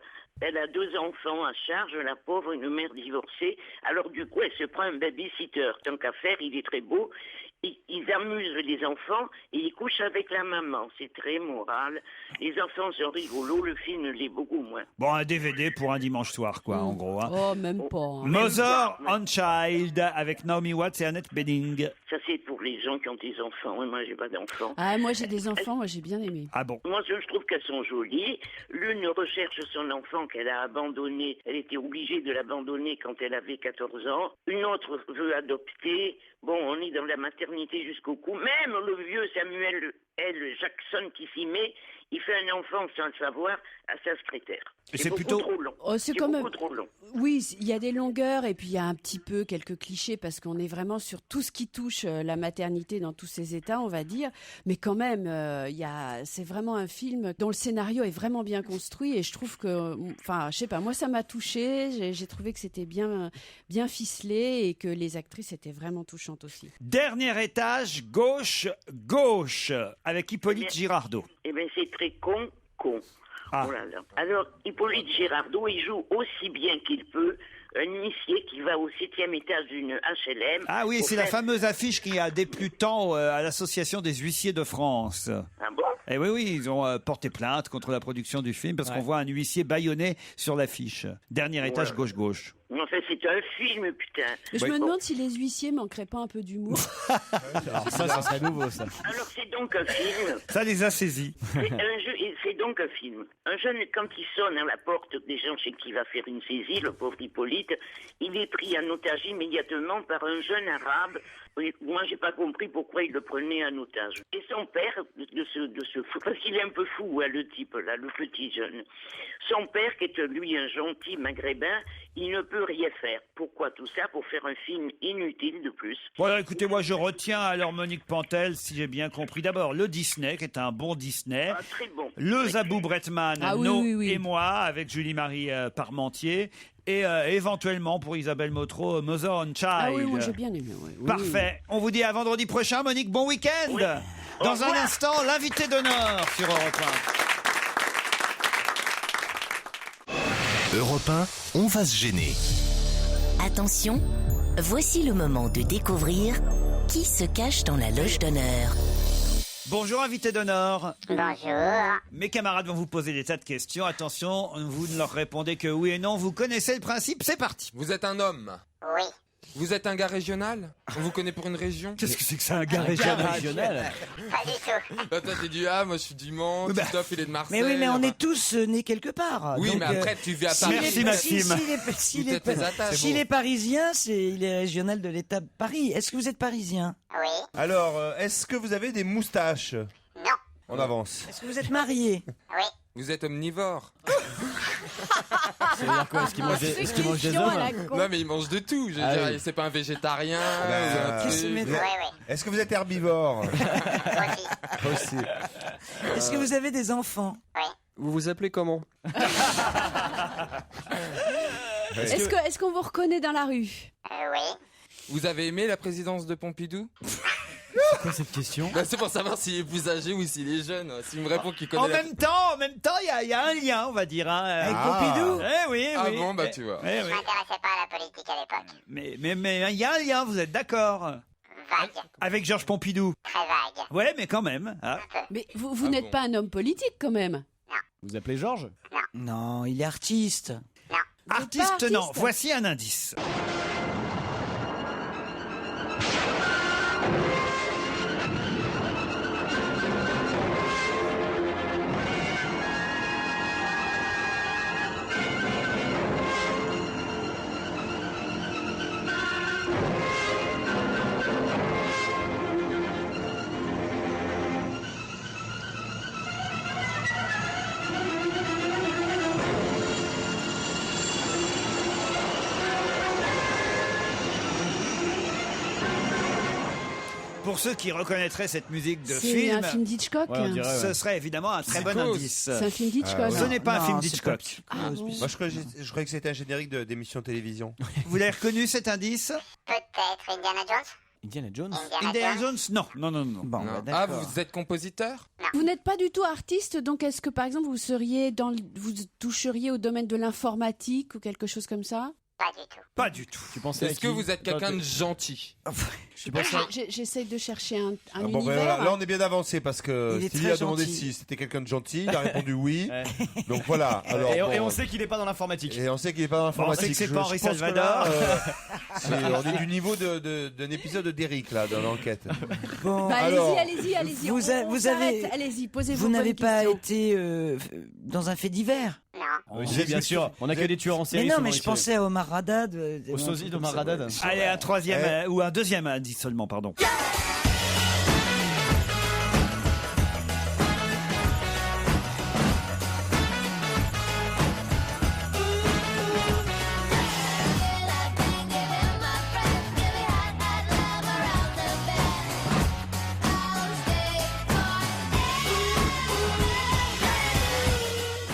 elle a 2 enfants à charge, la pauvre, une mère divorcée. Alors du coup, elle se prend un baby-sitter. Tant qu'à faire, il est très beau. Ils amusent les enfants et ils couchent avec la maman. C'est très moral. Les enfants sont rigolos, le film l'est beaucoup moins. Bon, un DVD pour un dimanche soir, quoi, en gros. Hein. Oh, même pas. Hein. Mother and Child avec Naomi Watts et Annette Bening. Ça, c'est pour les gens qui ont des enfants. Moi, j'ai pas d'enfants. Ah, moi, j'ai des enfants. Moi, j'ai bien aimé. Ah bon? Moi, je trouve qu'elles sont jolies. L'une recherche son enfant qu'elle a abandonné. Elle était obligée de l'abandonner quand elle avait 14 ans. Une autre veut adopter. Bon, on est dans la maternité jusqu'au cou. Même le vieux Samuel L. Jackson qui s'y met, il fait un enfant sans le savoir à sa secrétaire. C'est beaucoup plutôt trop long. Oh, c'est quand même beaucoup trop long. Oui, il y a des longueurs et puis il y a un petit peu quelques clichés parce qu'on est vraiment sur tout ce qui touche la maternité dans tous ses états, on va dire. Mais quand même, c'est vraiment un film dont le scénario est vraiment bien construit et je trouve que, enfin, je sais pas, moi ça m'a touchée. J'ai trouvé que c'était bien ficelé et que les actrices étaient vraiment touchantes aussi. Dernier étage, gauche, avec Hippolyte Girardot. Eh bien, c'est très con. Ah. Oh là là. Alors, Hippolyte Girardot, il joue aussi bien qu'il peut un huissier qui va au 7e étage d'une HLM. Ah oui, c'est la fameuse affiche qui a déplu tant à l'Association des huissiers de France. Ah bon? Eh oui, ils ont porté plainte contre la production du film parce qu'on voit un huissier bâillonné sur l'affiche. Dernier étage, gauche. Enfin, c'est un film, putain. Mais je me demande si les huissiers manqueraient pas un peu d'humour. Alors ça serait nouveau, ça. Alors, c'est donc un film. Ça les a saisis. C'est donc un film. Un jeune, quand il sonne à la porte des gens chez qui il va faire une saisie, le pauvre Hippolyte, il est pris en otage immédiatement par un jeune arabe. Moi, j'ai pas compris pourquoi il le prenait en otage. Et son père, de ce fou, parce qu'il est un peu fou, hein, le type là, le petit jeune. Son père, qui est lui un gentil maghrébin, il ne peut rien faire. Pourquoi tout ça? Pour faire un film inutile de plus. Voilà, écoutez, moi je retiens alors Monique Pantel, si j'ai bien compris. D'abord, le Disney, qui est un bon Disney. Ah, très bon. Le Zabou Bretman, oui. et moi, avec Julie-Marie Parmentier. Et éventuellement, pour Isabelle Motro, Mother and Child. Ah oui, moi j'ai bien aimé. Oui. Parfait. On vous dit à vendredi prochain. Monique, bon week-end. Oui. Dans un instant, l'invité d'honneur sur Europe 1. Europe 1, on va se gêner. Attention, voici le moment de découvrir qui se cache dans la loge d'honneur. Bonjour, invité d'honneur. Bonjour. Mes camarades vont vous poser des tas de questions. Attention, vous ne leur répondez que oui et non. Vous connaissez le principe, c'est parti. Vous êtes un homme? Oui. Vous êtes un gars régional? On vous connaît pour une région? Qu'est-ce que c'est que ça, un gars régional? Pas du tout. Toi, t'es du moi je suis du Mans, Christophe, il est de Marseille. Mais oui, mais on est tous nés quelque part. Oui, donc, mais après, tu vis à Paris. Merci, Maxime. S'il est parisien, il est régional de l'État de Paris. Est-ce que vous êtes parisien? Oui. Alors, est-ce que vous avez des moustaches? Non. On avance. Est-ce que vous êtes marié? Oui. Vous êtes omnivore? Ça veut dire quoi? Est-ce qu'il mange des hommes? Non, mais il mange de tout. Je veux dire, c'est pas un végétarien. Est-ce que vous êtes herbivore? Aussi. Est-ce que vous avez des enfants? Oui. Vous vous appelez comment? Est-ce qu'on vous reconnaît dans la rue? Oui. Vous avez aimé la présidence de Pompidou? C'est quoi cette question? C'est pour savoir s'il est plus âgé ou s'il est jeune. S'il me répond qu'il connaît. En même temps, il y a un lien, on va dire. Hein. Avec Pompidou? Eh oui. Ah bon, bah tu vois. Je m'intéressais pas à la politique à l'époque. Mais il y a un lien, vous êtes d'accord? Vague. Avec Georges Pompidou? Très vague. Ouais, mais quand même. Hein. Mais vous n'êtes pas un homme politique quand même? Vous appelez Georges? Non, il est artiste. Artiste, non. Voici un indice. pour ceux qui reconnaîtraient cette musique de C'est film, un film d'Hitchcock. Ouais, on dirait, ouais. ce serait évidemment un très bon indice. C'est un film d'Hitchcock. Ce n'est pas un Non, film c'est d'Hitchcock. Ah bon. Moi, je croyais que c'était un générique d'émission de télévision. Vous l'avez reconnu cet indice? Peut-être Indiana Jones. Indiana Jones. Indiana Jones? Non, non, non, non. Bon, bah, Ah, d'accord. vous êtes compositeur? Vous n'êtes pas du tout artiste, donc est-ce que par exemple vous toucheriez au domaine de l'informatique ou quelque chose comme ça? Pas du tout. Pas du tout. Tu pensais à Est-ce qui que vous êtes quelqu'un de gentil? J'essaye de chercher un Ah bon, ben univers. voilà, là on est bien avancé parce que Il est Stevie très a demandé gentil. si c'était quelqu'un de gentil, il a répondu oui. Ouais. Donc voilà. Alors, Et bon, on sait qu'il est pas dans l'informatique. et on sait qu'il est pas dans Bon, on l'informatique. sait que c'est Je- pas je Henri pense que Salvador. là, on est du niveau d'un épisode d'Eric là dans l'enquête. Bon, Bah, alors, allez-y. vous a- on vous s'arrête. avez- Allez-y, posez-vous. vous n'avez pas questions. été dans un fait divers? Non. Oui, bien sûr. On a que des tueurs en série. Mais non, souvent mais je ici. pensais à Omar Haddad. Au sosie d'Omar Haddad. Allez, un troisième ou un deuxième indice seulement, pardon.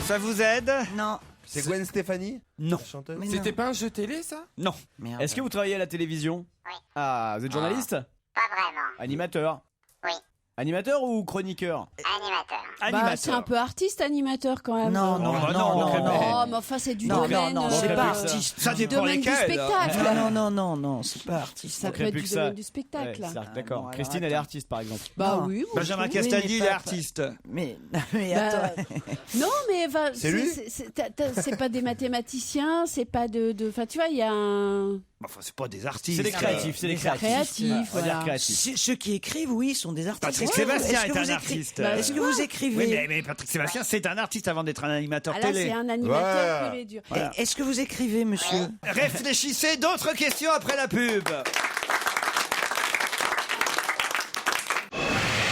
Ça vous aide? Non. c'est Gwen Stefani, Non. la chanteuse. Mais C'était pas un jeu télé, ça? Non. Merde. Est-ce que vous travaillez à la télévision? Oui. Ah, vous êtes journaliste? Pas vraiment. Animateur? Oui. Animateur ou chroniqueur? Animateur. Bah, Animateur. c'est un peu artiste animateur quand même. Non, non, bah non, non, non, Oh, non. mais enfin c'est du Non, domaine. non, c'est euh, pas ça. artiste. Ça du dépend domaine du lesquels. spectacle. Non, c'est pas artiste. Ça On peut crée être plus du que ça. domaine du spectacle. Ouais, c'est- Ah, D'accord. bon, alors Christine, elle est attends. artiste par exemple. Bah Non. oui. Benjamin Oui, Castaldi, mais il est pas- artiste. Mais Bah, attends. non, mais enfin, C'est lui c'est pas des mathématiciens, c'est pas de. Enfin, tu vois, il y a un. Enfin, c'est pas des artistes. C'est des créatifs, c'est des créatifs. Créatifs, On va dire voilà. créatifs. Ceux qui écrivent, oui, sont des artistes. Patrick Est-ce que Sébastien vous est un écri- artiste. Bah, Est-ce que vous écrivez Oui, mais Patrick Sébastien, c'est un artiste avant d'être un animateur Ah là, télé. c'est un animateur Ouais. pur et dur. Est-ce que vous écrivez, monsieur? Réfléchissez, d'autres questions après la pub.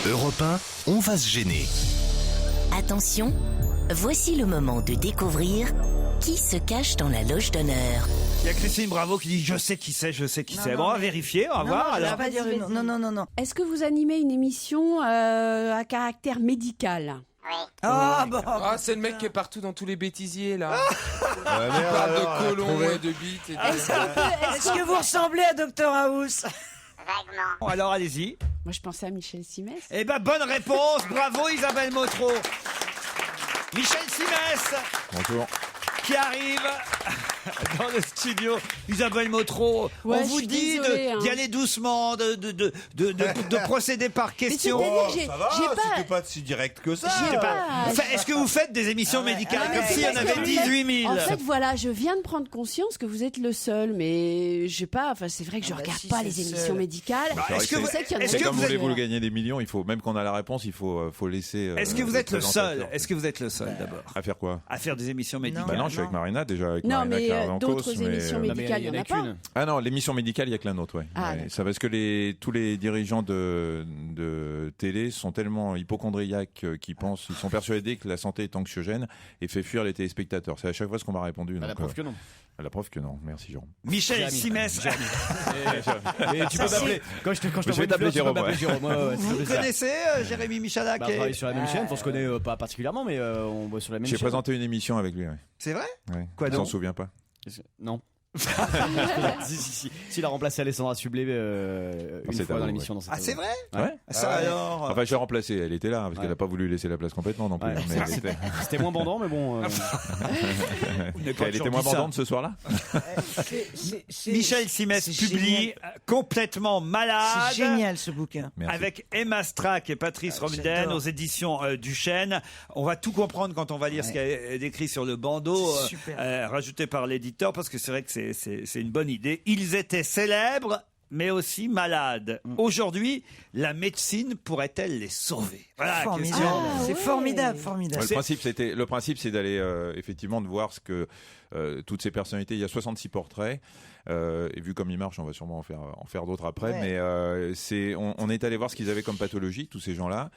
Europe 1, on va se gêner. Attention, voici le moment de découvrir qui se cache dans la loge d'honneur. Il y a Christine Bravo qui dit je sais qui c'est. Non, Bon, on va mais- vérifier, on va Non, voir. non, je vais Alors. pas dire Vas-y, non, non. Est-ce que vous animez une émission à caractère médical? Oui. Ah, bon. Ah, c'est le mec qui est partout dans tous les bêtisiers, là. Ouais, Il merde, parle alors, de colons trouvé. et de bites. Et de- Est-ce que vous ressemblez à Dr House? Vaguement. Alors, allez-y. Moi, je pensais à Michel Simès. Eh ben, bonne réponse. Bravo, Isabelle Motro. Michel Simès. Bonjour. Qui arrive dans le studio. Isabelle Motro, Ouais, on je vous suis dit désolée, hein. d'y aller doucement, de procéder par question. c'est-à-dire que j'ai Ça va, pas- c'était pas si direct que ça. J'ai pas- Est-ce que vous faites des émissions médicales Ah, comme mais s'il y en c'est avait parce que 18 000? En fait, voilà, je viens de prendre conscience que vous êtes le seul, mais je sais pas. Enfin, c'est vrai que je regarde si, pas c'est les le émissions seul. médicales. est-ce que Je vous- sais qu'il y en a est-ce C'est que comme vous êtes- voulez-vous gagner des millions, il faut, même quand on a la réponse, il faut laisser. Est-ce que vous êtes le seul présentateur. Est-ce que vous êtes le seul d'abord À faire quoi? à faire des émissions médicales? Bah non, je suis avec Marina déjà. Avec Non, Marina mais qui arrive en d'autres cause, mais, émissions médicales, il y en a pas. Ah non, l'émission médicale, il n'y a que la nôtre, ouais. Ah, Ouais, d'accord. ça parce que tous les dirigeants de télé sont tellement hypochondriaques qu'ils pensent, ils sont persuadés que la santé est anxiogène et fait fuir les téléspectateurs. C'est à chaque fois ce qu'on m'a répondu. La donc, preuve que non. La preuve que non. Merci Jérôme. Michel Jérémy. Simès. Et tu peux m'appeler. Quand je Je vais t'envoie une t'appeler fleur, tu peux Jérôme, m'appeler ouais. Jérôme. Ouais, ouais, Vous c'est ça. connaissez Jérémy Michalak? Bah, on travaille sur la même chaîne, on se connaît pas particulièrement, mais on bosse sur la même J'ai chaîne. présenté une émission avec lui. Ouais. C'est vrai? Ouais. Quoi Il s'en donc? souvient pas. Non. si. Il a remplacé Alessandra Sublet une c'est fois à dans vous, l'émission. ouais. Dans cette Ah, c'est vrai? Ouais. Ça alors. Enfin, je l'ai remplacée. Elle était là parce qu'elle Ouais. n'a pas voulu laisser la place complètement non plus. Ouais. Mais elle était, C'était moins bandant, mais bon. elle était moins bandante ce soir-là. Michel Simès c'est publie génial. Complètement malade. C'est génial ce bouquin. Merci. Avec Emma Strack et Patrice Romden j'adore. aux éditions Duchesne. On va tout comprendre quand on va lire ce qu'il y a décrit sur le bandeau, C'est super. rajouté par l'éditeur, parce que c'est vrai que c'est une bonne idée. Ils étaient célèbres, mais aussi malades. Aujourd'hui, la médecine pourrait-elle les sauver? Voilà la Formidable. question. C'est formidable, Ouais, formidable. le principe, c'est d'aller effectivement de voir ce que toutes ces personnalités. Il y a 66 portraits. Et vu comme il marche, on va sûrement en faire d'autres après. Ouais. Mais on est allé voir ce qu'ils avaient comme pathologie, tous ces gens-là.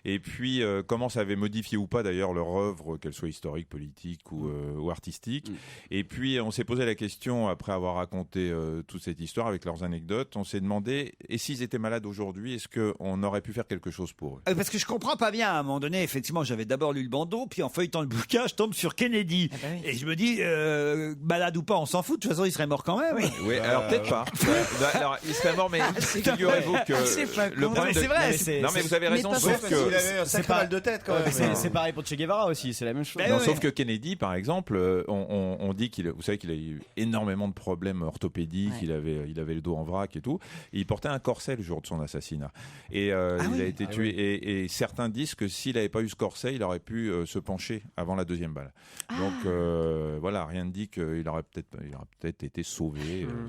Et puis comment ça avait modifié ou pas d'ailleurs leur œuvre, qu'elle soit historique, politique ou artistique. Et puis on s'est posé la question, après avoir raconté toute cette histoire avec leurs anecdotes, on s'est demandé, et s'ils étaient malades aujourd'hui, est-ce qu'on aurait pu faire quelque chose pour eux? Parce que je comprends pas bien, à un moment donné, effectivement, j'avais d'abord lu le bandeau, puis en feuilletant le bouquin, je tombe sur Kennedy. Et je me dis, malade ou pas, on s'en fout, de toute façon, il serait mort quand même. Oui, alors peut-être pas. Alors, il serait mort, mais figurez-vous que le problème c'est vrai. Non, mais vous avez raison, sauf que il avait un sacré mal de tête quand même. C'est pareil pour Che Guevara aussi, c'est la même chose. Non, sauf que Kennedy, par exemple, on dit vous savez qu'il a eu énormément de problèmes orthopédiques, il avait le dos en vrac et tout. Et il portait un corset le jour de son assassinat. Et il a été tué. Et certains disent que s'il n'avait pas eu ce corset, il aurait pu se pencher avant la deuxième balle. Donc voilà, rien ne dit qu'il aurait peut-être été sauvé.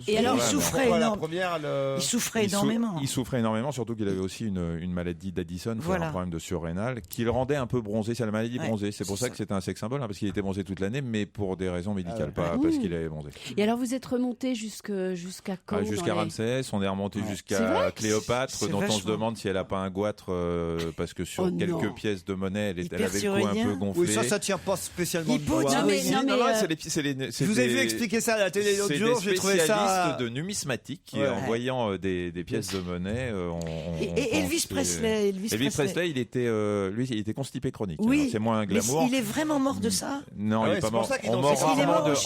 Et alors il souffrait énormément. Il souffrait énormément. Il souffrait énormément, surtout qu'il avait aussi une maladie d'Addison, un problème de surrénal, qui le rendait un peu bronzé. C'est la maladie bronzée. C'est pour ça que c'était un sex symbole, parce qu'il était bronzé toute l'année, mais pour des raisons médicales, pas parce qu'il avait bronzé. Et alors vous êtes remonté jusqu'à quand? Jusqu'à Ramsès, on est remonté jusqu'à Cléopâtre, dont on se demande si elle a pas un goitre, parce que sur quelques pièces de monnaie, elle avait le cou un peu gonflé. Oui, ça tient pas spécialement de Vous avez vu expliquer ça à la télé l'autre jour, j'ai trouvé ça de numismatique qui, en voyant des pièces de monnaie, et Elvis Presley. Elvis Presley, il était constipé chronique. Oui, alors, c'est moins un glamour. Mais il est vraiment mort de ça? Non, il est pas mort.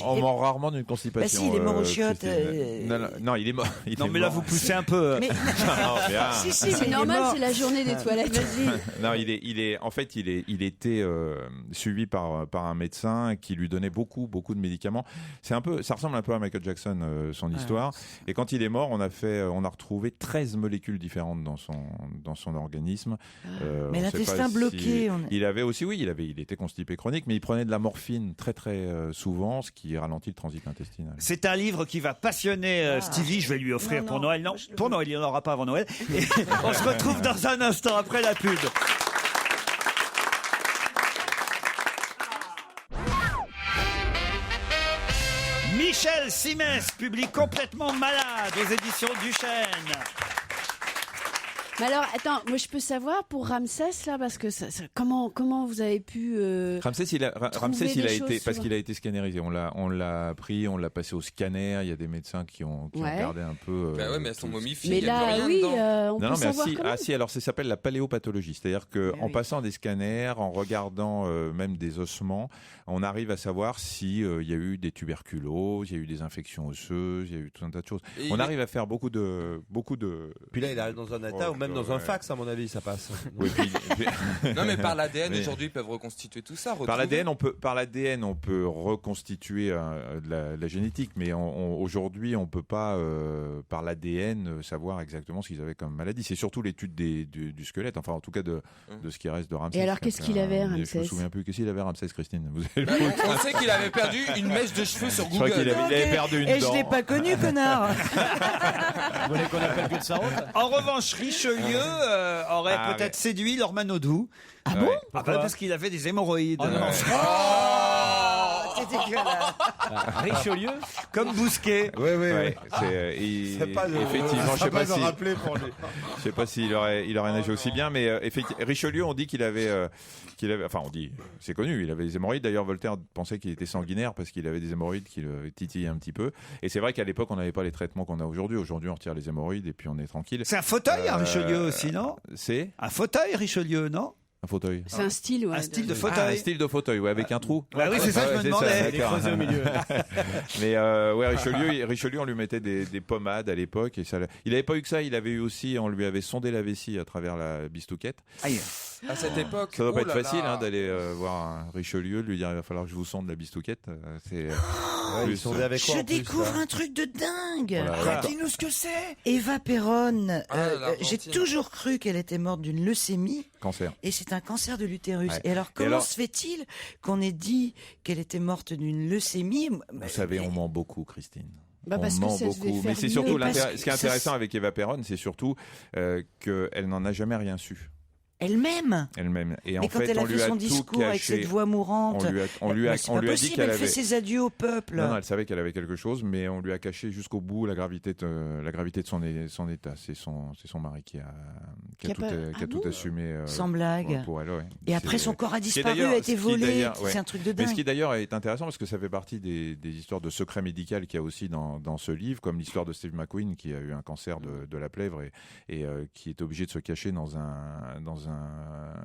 On meurt rarement d'une constipation. Bah si, il est mort aux chiottes. Non, il est mort. Non, mais là vous poussez un peu. Si, c'est normal, c'est la journée des toilettes. Vas-y. Non, il était suivi par un médecin qui lui donnait beaucoup de médicaments. Ça ressemble un peu à Michael Jackson, son histoire. Et quand il est mort, on a retrouvé 13 molécules différentes dans son organisme. Mais l'intestin bloqué. Il était constipé chronique, mais il prenait de la morphine très très souvent, ce qui ralentit le transit intestinal. C'est un livre qui va passionner Stevie. Je vais lui offrir pour Noël. Non, pour Noël, il n'y en aura pas avant Noël. Et on se retrouve dans un instant après la pub. Michel Simès publie Complètement malade aux éditions Duchesne. Mais alors, attends, moi je peux savoir pour Ramsès là, parce que comment vous avez pu Ramsès, il a été parce qu'il a été scannérisé. On l'a pris, on l'a passé au scanner. Il y a des médecins qui ont regardé un peu. Bah ouais, mais elles sont momifiées. Mais là, on peut savoir comment. Alors ça s'appelle la paléopathologie, c'est-à-dire que en passant des scanners, en regardant même des ossements, on arrive à savoir si il y a eu des tuberculoses, il y a eu des infections osseuses, il y a eu tout un tas de choses. On arrive à faire beaucoup de. Puis là, il arrive dans un état ou même dans un fax, à mon avis, ça passe. Oui, non, mais par l'ADN, aujourd'hui, ils peuvent reconstituer tout ça. Par l'ADN, on peut reconstituer la génétique, mais aujourd'hui, on peut pas, par l'ADN, savoir exactement ce qu'ils avaient comme maladie. C'est surtout l'étude du squelette, enfin, en tout cas, de ce qui reste de Ramsès. Et alors, qu'est-ce qu'il avait, Ramsès? Je me souviens plus. Qu'est-ce qu'il avait, Ramsès, Christine? On sait qu'il avait perdu une mèche de cheveux sur Google. Je crois qu'il avait perdu une dent. Et je l'ai pas connu, connard. Vous voulez qu'on appelle que de ça? En revanche, Richelieu aurait peut-être séduit Lord Manodou. Ah bon? Parce qu'il avait des hémorroïdes. Oh non. C'est dégueulasse. Richelieu comme Bousquet. Oui. C'est pas effectivement, je sais pas si je sais pas s'il aurait nagé aussi bien, mais Richelieu, on dit qu'il avait enfin on dit, c'est connu, il avait des hémorroïdes. D'ailleurs, Voltaire pensait qu'il était sanguinaire parce qu'il avait des hémorroïdes qui le titillaient un petit peu. Et c'est vrai qu'à l'époque, on n'avait pas les traitements qu'on a aujourd'hui. Aujourd'hui, on retire les hémorroïdes et puis on est tranquille. C'est un fauteuil, Richelieu aussi, non? C'est un fauteuil, Richelieu, non? Un fauteuil. C'est un style, ouais. Un style de fauteuil. Un style de fauteuil, ouais, avec un trou. Bah oui, c'est ça, je me demandais. Il est creusé au milieu. Mais Richelieu, on lui mettait des pommades à l'époque. Et il n'avait pas eu que ça, il avait eu aussi, on lui avait sondé la vessie à travers la bistouquette. Aïe. À cette époque. Ça doit pas être facile d'aller voir un Richelieu, de lui dire il va falloir que je vous sonde la bistouquette. Je découvre un truc de dingue. Dis-nous ce que c'est. Eva Perron, j'ai toujours cru qu'elle était morte d'une leucémie. Cancer. Et c'est un cancer de l'utérus. Ouais. Et alors, comment se fait-il qu'on ait dit qu'elle était morte d'une leucémie? Vous savez, on ment beaucoup, Christine. On ment beaucoup. Mais c'est surtout ce qui est intéressant avec Eva Perron, c'est surtout qu'elle n'en a jamais rien su. Elle-même. Et en Mais quand fait, elle a on fait lui a son tout discours avec caché. cette voix mourante, On lui a c'est pas dit possible, qu'elle elle fait avait. ses adieux au peuple. Non, elle savait qu'elle avait quelque chose, mais on lui a caché jusqu'au bout la gravité de son état. C'est son mari qui a tout assumé. Sans blague. Pour elle, ouais. Et après, son corps a disparu, a été volé. C'est un truc de dingue. Mais ce qui d'ailleurs est intéressant, parce que ça fait partie des histoires de secret médical qu'il y a aussi dans ce livre, comme l'histoire de Steve McQueen qui a eu un cancer de la plèvre et qui est obligé de se cacher dans un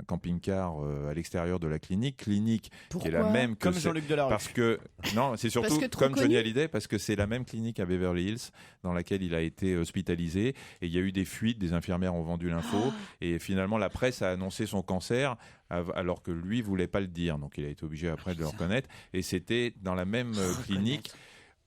camping-car à l'extérieur de la clinique qui est la même que comme Jean-Luc Delarue. Parce que non, c'est surtout comme Johnny Hallyday, parce que c'est la même clinique à Beverly Hills dans laquelle il a été hospitalisé, et il y a eu des fuites, des infirmières ont vendu l'info, et finalement la presse a annoncé son cancer alors que lui voulait pas le dire, donc il a été obligé après de le reconnaître, et c'était dans la même clinique.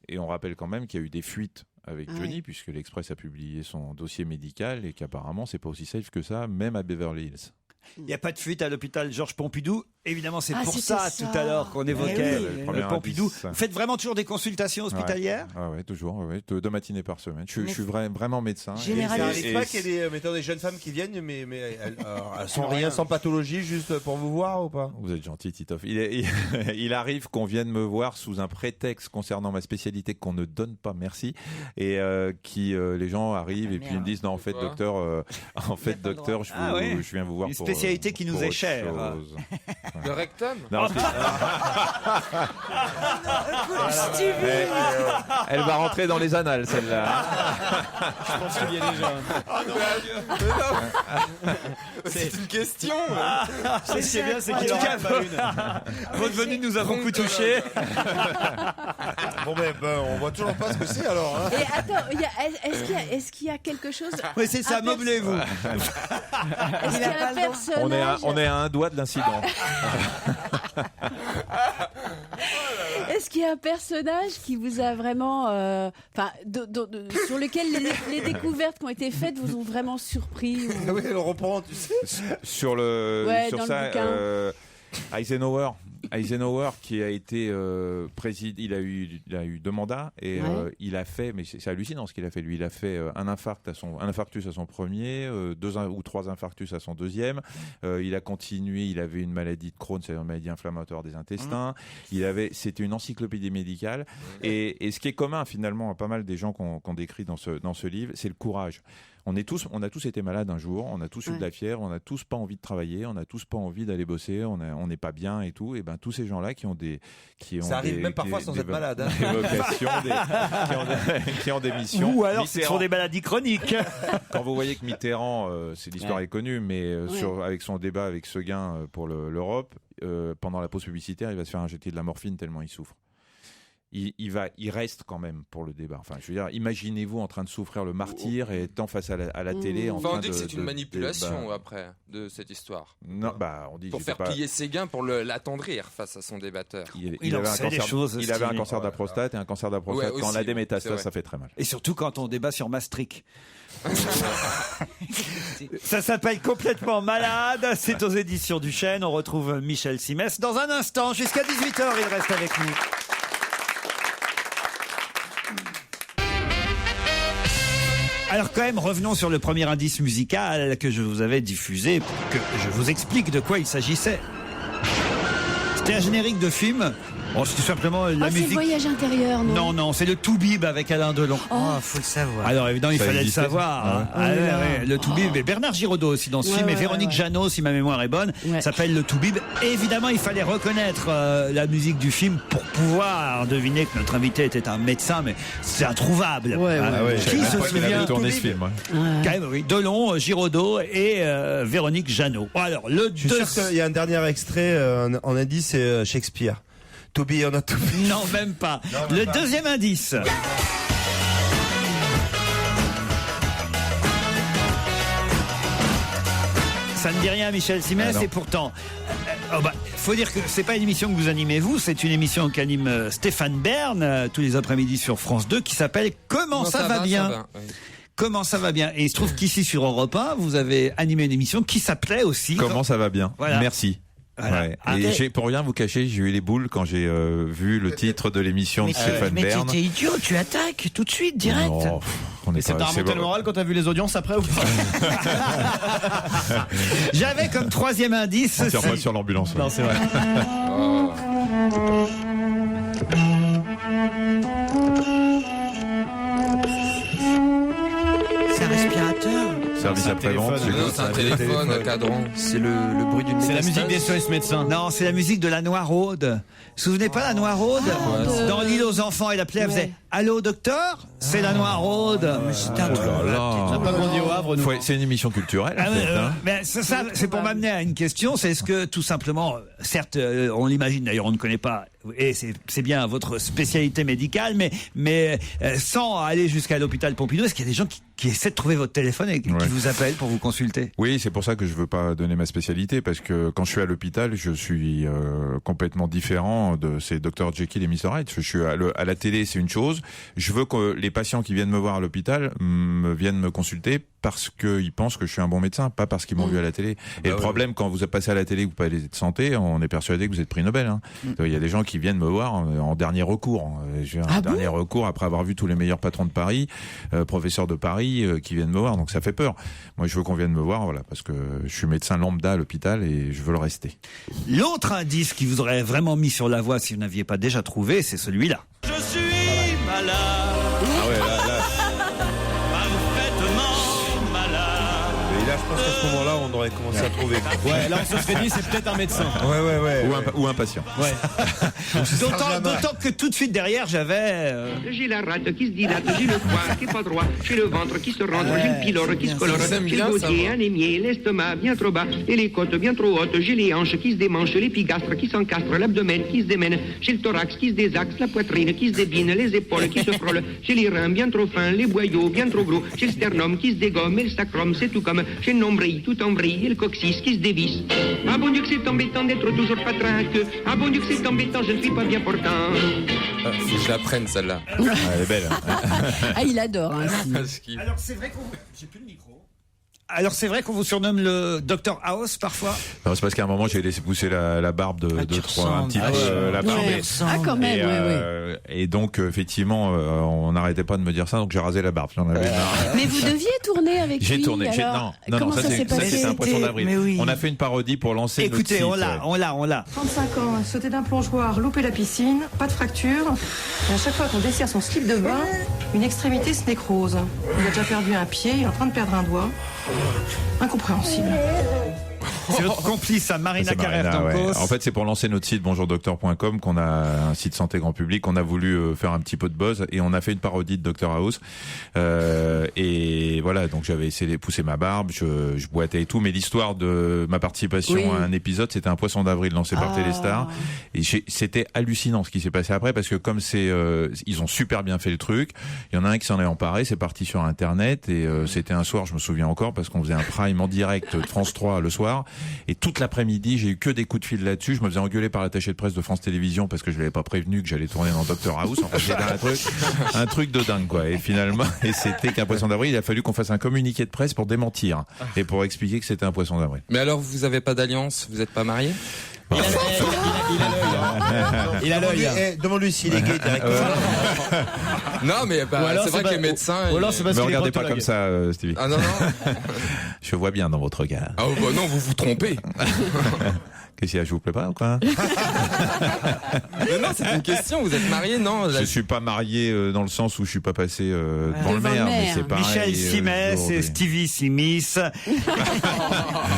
Et on rappelle quand même qu'il y a eu des fuites avec Johnny, puisque l'Express a publié son dossier médical et qu'apparemment c'est pas aussi safe que ça, même à Beverly Hills. Il n'y a pas de fuite à l'hôpital Georges Pompidou. Évidemment, c'est pour ça tout à l'heure qu'on évoquait Pompidou. Vous faites vraiment toujours des consultations hospitalières ? Oui, toujours. 2 matinées par semaine. Je suis vraiment médecin. Généraliste. C'est pas qu'il y ait des jeunes femmes qui viennent, mais elles sont rien, sans pathologie, juste pour vous voir ou pas ? Vous êtes gentil, Titoff. Il arrive qu'on vienne me voir sous un prétexte concernant ma spécialité qu'on ne donne pas, merci. Et les gens arrivent et puis ils me disent non, en fait, docteur, je viens vous voir pour spécialité qui nous est chère. Le rectum. Non, elle va rentrer dans les annales, celle-là. Je pense qu'il y a déjà. C'est une question. Ce qui est bien, c'est qu'il en a pas une. Votre venue nous a beaucoup touché. Bon, on voit toujours pas ce que c'est alors. Hein. Et attends, est-ce qu'il y a quelque chose? Oui, c'est ça, meublez-vous. Est-ce qu'il y a un personnage? On est à un doigt de l'incident. Est-ce qu'il y a un personnage qui vous a vraiment, sur lequel les découvertes qui ont été faites vous ont vraiment surpris ou... Oui, elle reprend, tu sais. Sur ça, Eisenhower qui a été président, il a eu 2 mandats et il a fait, mais c'est hallucinant ce qu'il a fait lui. Il a fait un infarctus à son premier, 2 ou 3 infarctus à son deuxième. Il a continué, il avait une maladie de Crohn, c'est une maladie inflammatoire des intestins. C'était une encyclopédie médicale. Et ce qui est commun finalement à pas mal des gens qu'on décrit dans ce livre, c'est le courage. On a tous été malades un jour, on a tous eu de la fièvre, on n'a tous pas envie de travailler, on n'a tous pas envie d'aller bosser, on n'est pas bien et tout. Et ben tous ces gens-là ça arrive même parfois sans être malade, hein. Des vocations, qui ont des missions. Ou alors ce sont des maladies chroniques. Quand vous voyez que Mitterrand, l'histoire est connue, mais avec son débat avec Seguin pour l'Europe, pendant la pause publicitaire, il va se faire injecter de la morphine tellement il souffre. Il reste quand même pour le débat. Enfin, je veux dire, imaginez-vous en train de souffrir le martyr et étant face à la télé. On dit que c'est une manipulation après de cette histoire. Non, on dit pour faire plier Séguin, pour l'attendrir face à son débatteur. Il avait un cancer de la prostate et un cancer de la prostate. Quand on a des métastases, ça fait très mal. Et surtout quand on débat sur Maastricht. Ça s'appelle Complètement malade. C'est aux éditions du Chêne. On retrouve Michel Simès dans un instant. Jusqu'à 18h, il reste avec nous. Alors quand même, revenons sur le premier indice musical que je vous avais diffusé pour que je vous explique de quoi il s'agissait. C'était un générique de film. Oh, c'est tout simplement la musique. C'est le Voyage intérieur, non? Non, c'est le Toubib avec Alain Delon. Faut le savoir. Alors évidemment, il fallait le savoir. Le Toubib, et Bernard Giraudot aussi dans ce film, et Véronique Jeannot, si ma mémoire est bonne, s'appelle le Toubib. Et évidemment, il fallait reconnaître la musique du film pour pouvoir deviner que notre invité était un médecin, mais c'est introuvable. Qui se souvient tourné ce film? Quand même, oui. Delon, Giraudot et Véronique Jeannot. Alors Je suis sûr qu'il y a un dernier extrait en indice, c'est Shakespeare. To be or not to be. Non, même pas. Le deuxième indice. Ça ne dit rien à Michel Simès, et pourtant, faut dire que c'est pas une émission que vous animez vous, c'est une émission qu'anime Stéphane Bern tous les après-midi sur France 2 qui s'appelle Comment ça va bien. Comment ça va bien. Et il se trouve qu'ici sur Europe 1, vous avez animé une émission qui s'appelait aussi Comment ça va bien. Voilà. Merci. Voilà. Ouais. Et pour rien vous cacher, j'ai eu les boules quand j'ai vu le titre de l'émission de Stéphane Bern. Mais t'es idiot, tu attaques tout de suite, direct. Non, et ça t'a remonté le moral quand t'as vu les audiences après ou pas? J'avais comme troisième indice. On tire pas sur l'ambulance. Non, c'est vrai. C'est un respirateur. Service après-vente. C'est un téléphone, un cadran. C'est le bruit d'une C'est la musique des SOS médecins. Non, c'est la musique de la Noiraude. Vous vous souvenez pas la Noiraude? Dans l'île aux enfants, elle appelait, elle faisait Allô docteur? C'est la Noiraude. Mais c'est un truc. On n'a pas grandi au Havre, nous. C'est une émission culturelle. En fait, hein. Mais ça, c'est pour m'amener à une question. C'est est-ce que tout simplement, certes, on l'imagine d'ailleurs, on ne connaît pas, et c'est bien votre spécialité médicale, mais sans aller jusqu'à l'hôpital Pompidou, est-ce qu'il y a des gens qui essaient de trouver votre téléphone et qui vous appellent pour vous consulter? Oui, c'est pour ça que je veux pas donner ma spécialité, parce que quand je suis à l'hôpital, je suis complètement différent de ces Dr Jekyll et Mr Hyde. Je suis à la télé, c'est une chose. Je veux que les patients qui viennent me voir à l'hôpital viennent me consulter parce qu'ils pensent que je suis un bon médecin, pas parce qu'ils m'ont vu à la télé. Et le problème, quand vous passez à la télé, vous parlez de santé, on est persuadé que vous êtes prix Nobel. Hein. Il y a des gens qui viennent me voir en dernier recours. J'ai un dernier recours après avoir vu tous les meilleurs patrons de Paris, professeurs de Paris, qui viennent me voir. Donc ça fait peur. Moi, je veux qu'on vienne me voir, voilà, parce que je suis médecin lambda à l'hôpital et je veux le rester. L'autre indice qui vous aurait vraiment mis sur la voie si vous n'aviez pas déjà trouvé, c'est celui-là. Je suis malade. Ah ouais, là. Parfaitement malade. Et là, je pense qu'à ce moment-là, on aurait commencé à trouver. Ouais, là, on se serait dit, c'est peut-être un médecin. Ouais. Ou un patient. Ouais. D'autant que tout de suite derrière, j'avais... J'ai la rate qui se dilate, j'ai le foie qui est pas droit, j'ai le ventre qui se rentre, j'ai le pylore qui se colore, j'ai le gosier anémié, l'estomac bien trop bas et les côtes bien trop hautes, j'ai les hanches qui se démanchent, l'épigastre qui s'encastre, l'abdomen qui se démène, j'ai le thorax qui se désaxe, la poitrine qui se débine, les épaules qui se frôlent, j'ai les reins bien trop fins, les boyaux bien trop gros, j'ai le sternum qui se dégomme et le sacrum, c'est tout comme, j'ai le nombril tout en vrille et le coccyx qui se dévisse. Ah bon Dieu que c'est embêtant d'être toujours pas traqueux, ah bon Dieu que c'est embêtant, je ne suis pas bien portant. Faut que je la prenne celle-là. Elle est belle. Ah, il adore. Hein, Alors c'est vrai qu'on... J'ai plus le micro. Alors c'est vrai qu'on vous surnomme le Dr House parfois? Non, c'est parce qu'à un moment j'ai laissé pousser la barbe de 2-3 un petit peu la barbe. Quand même. Et donc effectivement on n'arrêtait pas de me dire ça, donc j'ai rasé la barbe. J'en avais marre. Mais vous deviez tourner avec lui. J'ai tourné. Alors, Non, ça c'était un poisson d'avril. On a fait une parodie pour lancer. Écoutez, on l'a. 35 ans, sauter d'un plongeoir, louper la piscine, pas de fracture. Et à chaque fois qu'on dessert son slip de bain, une extrémité se nécrose. Il a déjà perdu un pied, il est en train de perdre un doigt. Incompréhensible. C'est notre complice, Marina Carrère-Campos. En fait, c'est pour lancer notre site bonjourdocteur.com qu'on a un site santé grand public. On a voulu faire un petit peu de buzz et on a fait une parodie de Dr House. Et voilà, donc j'avais essayé de pousser ma barbe, je boitais et tout. Mais l'histoire de ma participation à un épisode, c'était un poisson d'avril lancé par Téléstar. Et c'était hallucinant ce qui s'est passé après parce que comme ils ont super bien fait le truc. Il y en a un qui s'en est emparé, c'est parti sur Internet et c'était un soir, je me souviens encore, parce qu'on faisait un prime en direct de France 3 le soir. Et toute l'après-midi, j'ai eu que des coups de fil là-dessus. Je me faisais engueuler par l'attaché de presse de France Télévisions parce que je l'avais pas prévenu que j'allais tourner dans Dr House. En fait, c'était un truc de dingue, quoi. Et finalement, c'était qu'un poisson d'avril. Il a fallu qu'on fasse un communiqué de presse pour démentir et pour expliquer que c'était un poisson d'avril. Mais alors, vous avez pas d'alliance? Vous êtes pas marié? Il a l'œil. Demande-lui s'il est gay directement. Non, mais c'est vrai que les médecins. Ne regardez pas comme ça, Stevie. Ah non. Je vois bien dans votre regard. Ah bah non, vous vous trompez. Qu'est-ce qu'il y a, je vous plais pas ou quoi? Non, c'est une question. Vous êtes marié, non? Je suis pas marié dans le sens où je suis pas passé devant le maire, mais c'est pareil. Michel Simès et Stevie Simis.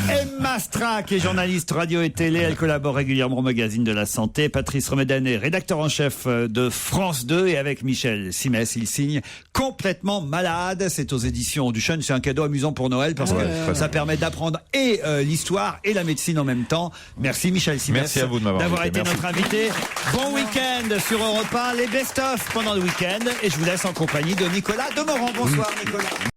Emma Strack est journaliste radio et télé. Elle collabore régulièrement au magazine de la santé. Patrice Remédané, rédacteur en chef de France 2. Et avec Michel Simès, il signe Complètement malade. C'est aux éditions Duchesne. C'est un cadeau amusant pour Noël parce que ça permet d'apprendre et l'histoire et la médecine en même temps. Merci Michel Simès. Merci à vous de m'avoir d'avoir été notre invité. Bon week-end sur Europe 1, les best-of pendant le week-end. Et je vous laisse en compagnie de Nicolas Demorand. Bonsoir Nicolas.